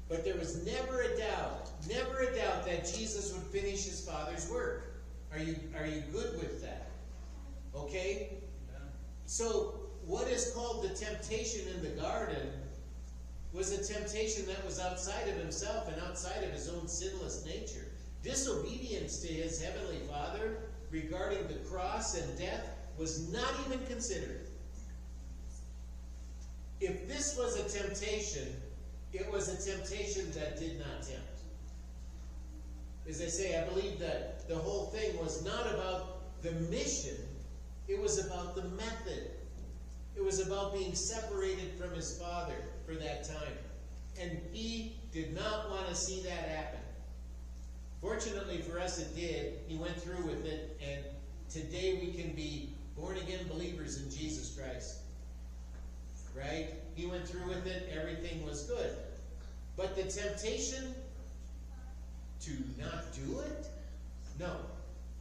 A: But there was never a doubt that Jesus would finish his Father's work. Are you good with that? Okay?
E: Yeah.
A: So, what is called the temptation in the garden was a temptation that was outside of himself and outside of his own sinless nature. Disobedience to his heavenly Father regarding the cross and death was not even considered. If this was a temptation, it was a temptation that did not tempt. As I say, I believe that the whole thing was not about the mission, it was about the method. It was about being separated from his Father for that time. And he did not want to see that happen. Fortunately for us, it did. He went through with it, and today we can be born-again believers in Jesus Christ. Right? He went through with it, everything was good. But the temptation to not do it? No.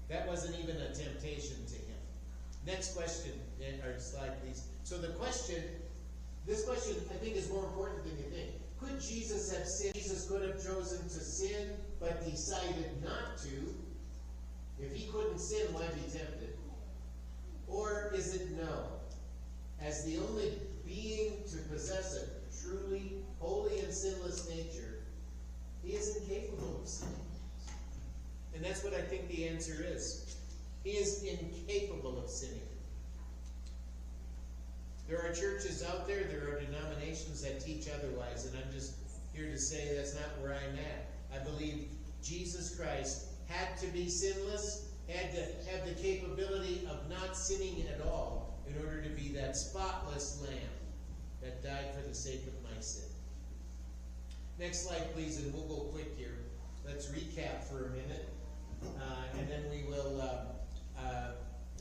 A: That wasn't even a temptation to him. Next question, or slide please. So this question I think is more important than you think. Could Jesus have sinned? Jesus could have chosen to sin, but decided not to. If he couldn't sin, why be tempted? Or is it no? As the only being to possess a truly holy and sinless nature, he is incapable of sinning. And that's what I think the answer is. He is incapable of sinning. There are churches out there, there are denominations that teach otherwise, and I'm just here to say that's not where I'm at. I believe Jesus Christ had to be sinless, had to have the capability of not sinning at all in order to be that spotless lamb that died for the sake of my sin. Next slide, please, and we'll go quick here. Let's recap for a minute, and then we will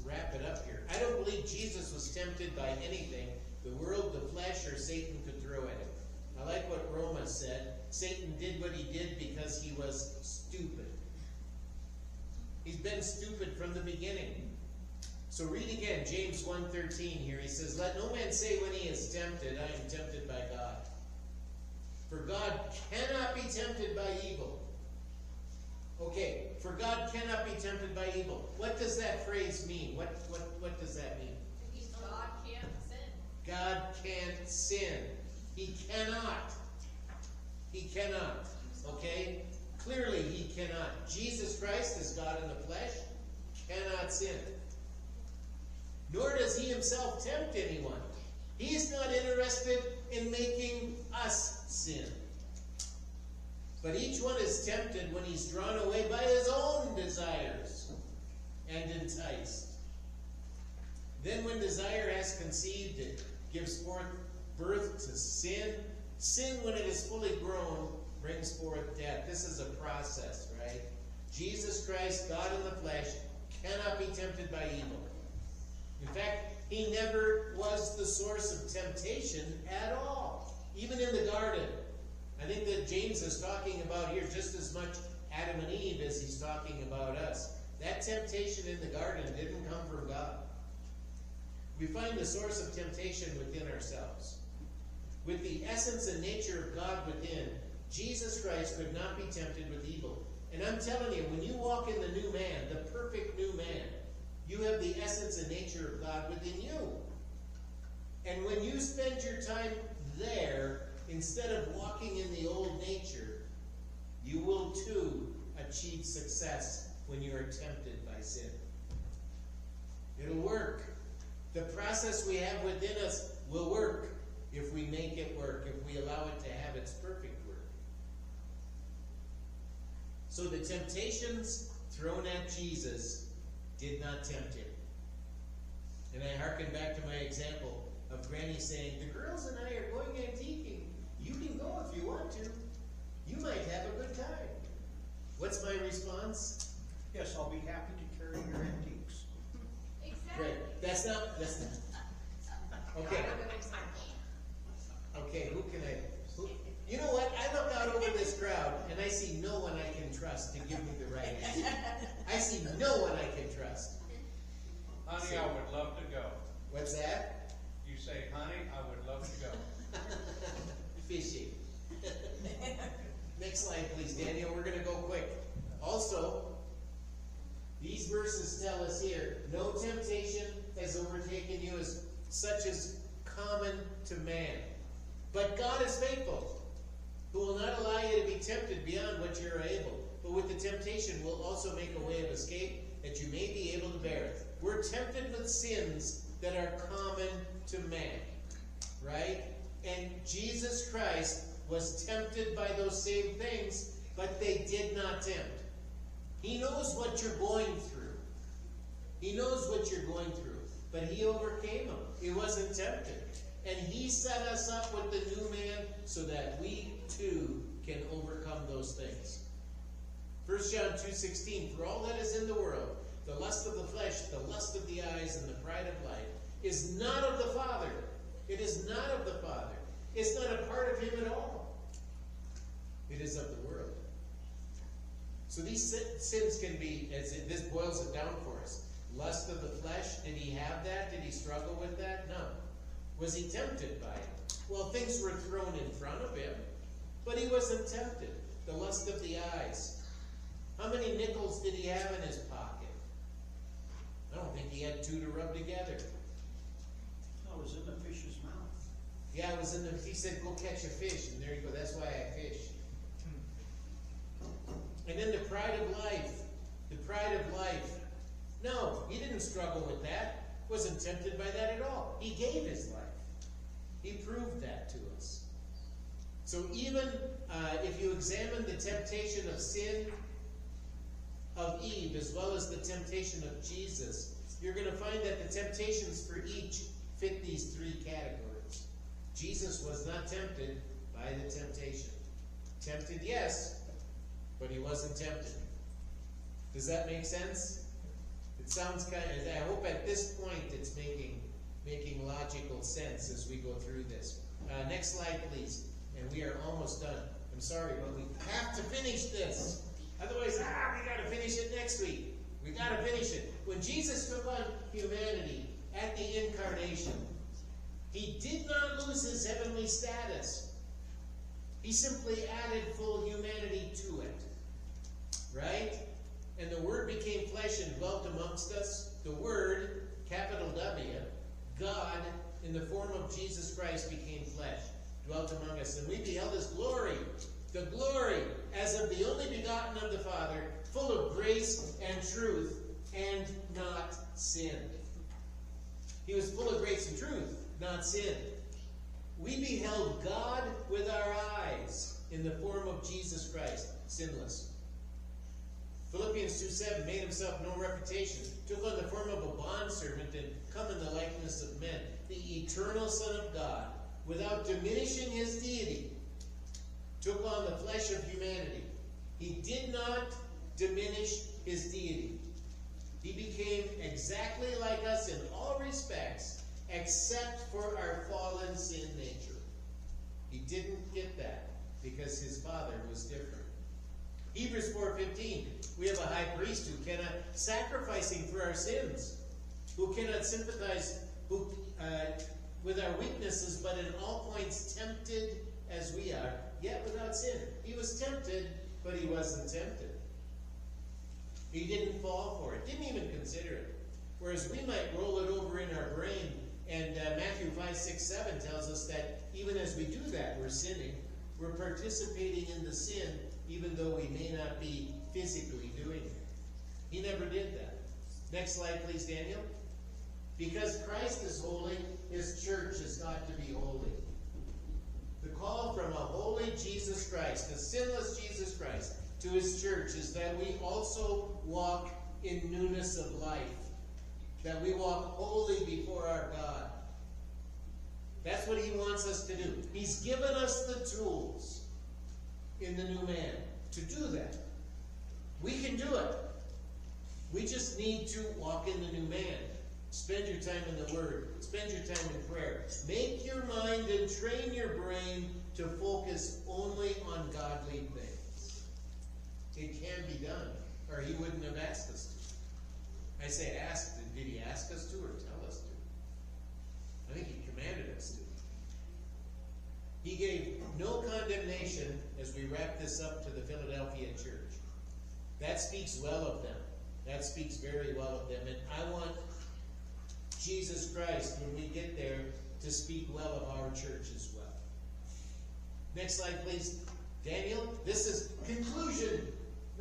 A: wrap it up here. I don't believe Jesus was tempted by anything the world, the flesh, or Satan could throw at him. I like what Roma said. Satan did what he did because he was stupid. He's been stupid from the beginning. So read again, James 1:13 here. He says, let no man say when he is tempted, I am tempted by God. For God cannot be tempted by evil. Okay, for God cannot be tempted by evil. What does that phrase mean? What does that mean?
C: God can't sin.
A: God can't sin. He cannot. He cannot. Okay? Clearly he cannot. Jesus Christ, as God in the flesh, cannot sin. Nor does he himself tempt anyone. He is not interested in making us sin. But each one is tempted when he's drawn away by his own desires and enticed. Then when desire has conceived, it gives forth birth to sin. Sin, when it is fully grown, brings forth death. This is a process, right? Jesus Christ, God in the flesh, cannot be tempted by evil. In fact, he never was the source of temptation at all, even in the garden. I think that James is talking about here just as much Adam and Eve as he's talking about us. That temptation in the garden didn't come from God. We find the source of temptation within ourselves. With the essence and nature of God within, Jesus Christ could not be tempted with evil. And I'm telling you, when you walk in the new man, the perfect new man, you have the essence and nature of God within you. And when you spend your time there, instead of walking in the old nature, you will too achieve success when you are tempted by sin. It'll work. The process we have within us will work if we make it work, if we allow it to have its perfect work. So the temptations thrown at Jesus did not tempt him. And I hearken back to my example of Granny saying, the girls and I are going antiquing. You can go if you want to. You might have a good time. What's my response?
E: Yes, I'll be happy to carry your antiques.
C: Exactly.
A: Great. That's not. Okay.
C: Not a good example.
A: Okay, you know what? I look out over this crowd and I see no one I can trust to give me the right answer. I see no one I can trust.
D: Honey, I would love to go.
A: What's that?
D: You say, honey, I would love to go.
A: Fishing. Next slide, please, Daniel. We're going to go quick. Also, these verses tell us here, no temptation has overtaken you as such as common to man. But God is faithful, who will not allow you to be tempted beyond what you are able. But with the temptation will also make a way of escape that you may be able to bear it. We're tempted with sins that are common to man, right? And Jesus Christ was tempted by those same things, but they did not tempt. He knows what you're going through. He knows what you're going through, but he overcame them. He wasn't tempted. And he set us up with the new man so that we too can overcome those things. 1 John 2:16, for all that is in the world, the lust of the flesh, the lust of the eyes, and the pride of life, is not of the Father. It is not of the Father. It's not a part of him at all. It is of the world. So these sins can be, this boils it down for us. Lust of the flesh, did he have that? Did he struggle with that? No. Was he tempted by it? Well, things were thrown in front of him, but he wasn't tempted. The lust of the eyes. How many nickels did he have in his pocket? I don't think he had two to rub together.
E: No, it was in the fish's mouth.
A: Yeah, it was in the, he said, go catch a fish, and there you go, that's why I fish. And then the pride of life. The pride of life. No, he didn't struggle with that. Wasn't tempted by that at all. He gave his life. He proved that to us. So even if you examine the temptation of sin of Eve as well as the temptation of Jesus, you're going to find that the temptations for each fit these three categories. Jesus was not tempted by the temptation. Tempted, yes, but he wasn't tempted. Does that make sense? It sounds kind of, I hope at this point it's making logical sense as we go through this. Next slide, please. And we are almost done. I'm sorry, but we have to finish this. Otherwise, we got to finish it next week. We got to finish it. When Jesus took on humanity at the incarnation, he did not lose his heavenly status. He simply added full humanity to it. Right? And the Word became flesh and dwelt amongst us. The Word, capital W, God, in the form of Jesus Christ, became flesh, dwelt among us. And we beheld his glory, the glory as of the only begotten of the Father, full of grace and truth, and not sin. He was full of grace and truth, not sin. We beheld God with our eyes in the form of Jesus Christ, sinless. Philippians 2:7, made himself no reputation, took on the form of a bondservant and come in the likeness of men. The eternal Son of God, without diminishing his deity, took on the flesh of humanity. He did not diminish his deity. He became exactly like us in all respects, except for our fallen sin nature. He didn't get that because his Father was different. Hebrews 4:15, we have a high priest who cannot, sacrificing for our sins, who cannot sympathize with our weaknesses, but in all points tempted as we are, yet without sin. He was tempted, but he wasn't tempted. He didn't fall for it, didn't even consider it. Whereas we might roll it over in our brain, and Matthew 5, 6, 7 tells us that even as we do that, we're sinning. We're participating in the sin, even though we may not be physically doing it. He never did that. Next slide, please, Daniel. Because Christ is holy, his church has got to be holy. The call from a holy Jesus Christ, a sinless Jesus Christ, to his church is that we also walk in newness of life. That we walk holy before our God. That's what he wants us to do. He's given us the tools in the new man to do that. We can do it. We just need to walk in the new man. Spend your time in the Word. Spend your time in prayer. Make your mind and train your brain to focus only on godly things. It can be done, or he wouldn't have asked us to. I say asked. Did he ask us to or tell us to? I think he commanded us to. He gave no condemnation as we wrap this up to the Philadelphia church. That speaks well of them. That speaks very well of them. And I want Jesus Christ, when we get there, to speak well of our church as well. Next slide, please. Daniel, this is conclusion.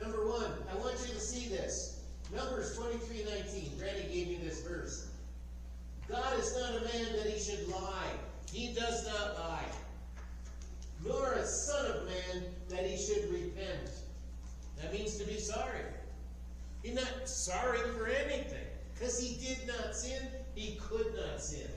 A: Number 1, I want you to see this. Numbers 23:19. Granny gave me this verse. God is not a man that he should lie. He does not lie. Nor a son of man that he should repent. That means to be sorry. He's not sorry for anything. Because he did not sin, he could not sin.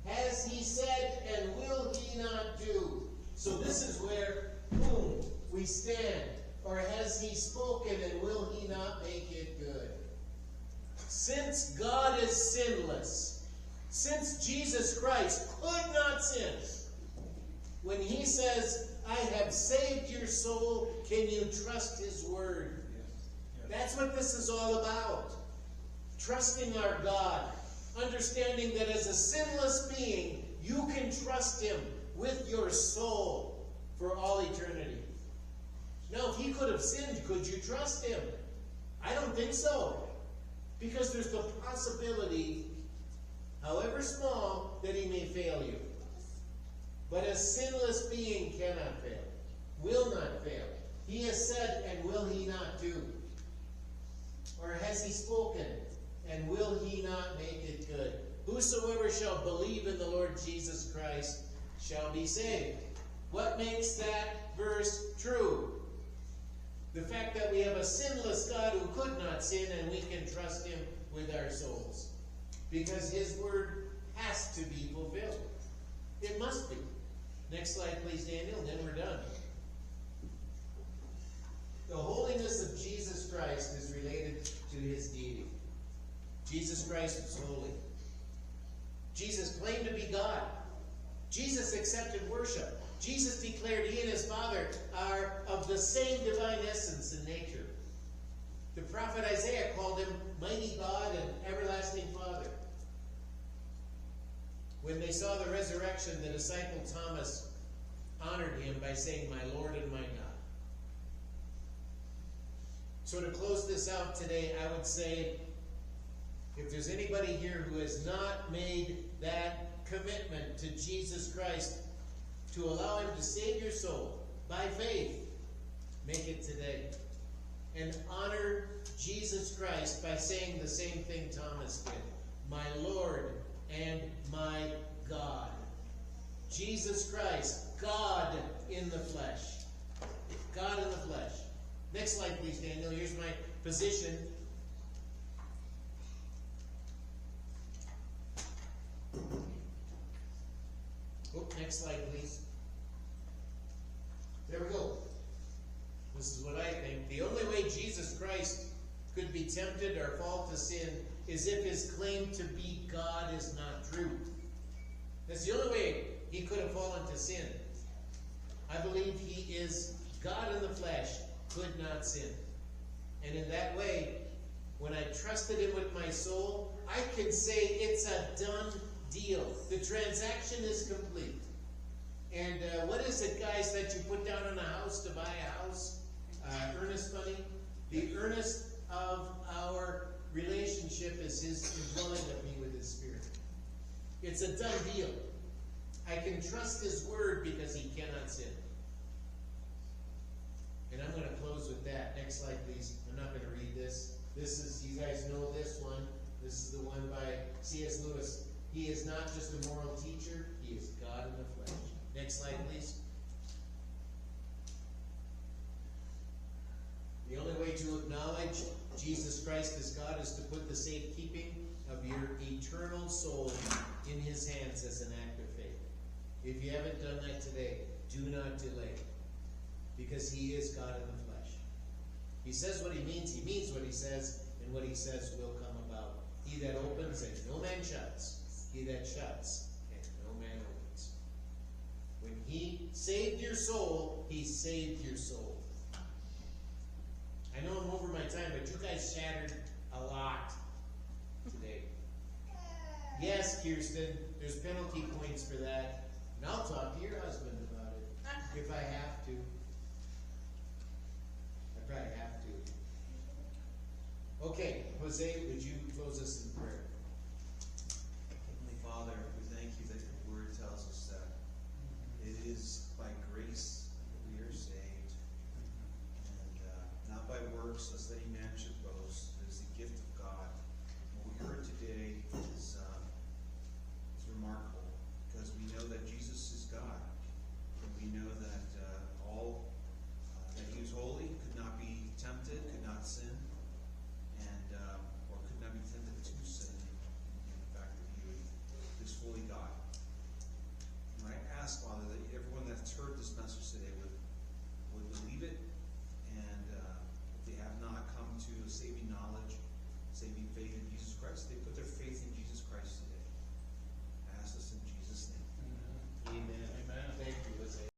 A: Has he said, and will he not do? So this is where, boom, we stand. Or has he spoken, and will he not make it good? Since God is sinless, since Jesus Christ could not sin, when he says, I have saved your soul, can you trust his word? That's what this is all about. Trusting our God. Understanding that as a sinless being, you can trust him with your soul for all eternity. Now, if he could have sinned, could you trust him? I don't think so. Because there's the possibility, however small, that he may fail you. But a sinless being cannot fail, will not fail. He has said, and will he not do? Or has he spoken, and will he not make it good? Whosoever shall believe in the Lord Jesus Christ shall be saved. What makes that verse true? The fact that we have a sinless God who could not sin, and we can trust him with our souls. Because his word has to be fulfilled. It must be. Next slide, please, Daniel, then we're done. The holiness of Jesus Christ is related to his deity. Jesus Christ was holy. Jesus claimed to be God. Jesus accepted worship. Jesus declared he and his Father are of the same divine essence and nature. The prophet Isaiah called him mighty God and everlasting Father. When they saw the resurrection, the disciple Thomas honored him by saying, my Lord and my God. So to close this out today, I would say, if there's anybody here who has not made that commitment to Jesus Christ, to allow him to save your soul by faith, make it today. And honor Jesus Christ by saying the same thing Thomas did. My Lord and my God. Jesus Christ, God in the flesh. God in the flesh. Next slide, please, Daniel. Here's my position. Oh, next slide, please. There we go. This is what I think. The only way Jesus Christ could be tempted or fall to sin is if his claim to be God is not true. That's the only way he could have fallen to sin. I believe he is God in the flesh, could not sin. And in that way, when I trusted him with my soul, I can say it's a done deal. The transaction is complete. And what is it, guys, that you put down on a house to buy a house? Earnest money? The earnest of our relationship is His indwelling of me with His Spirit. It's a done deal. I can trust His word because He cannot sin. And I'm going to close with that. Next slide, please. I'm not going to read this. This is, you guys know this one. This is the one by C.S. Lewis. He is not just a moral teacher, He is God in the flesh. Next slide, please. The only way to acknowledge Jesus Christ as God is to put the safekeeping of your eternal soul in His hands as an act of faith. If you haven't done that today, do not delay. Because He is God in the flesh. He says what He means what He says, and what He says will come about. He that opens and no man shuts. He that shuts and no man opens. When He saved your soul, He saved your soul. I know I'm over my time, but you guys shattered a lot today. Yes, Kirsten, there's penalty points for that. And I'll talk to your husband about it, if I have to. I probably have to. Okay, Jose, would you close us in prayer?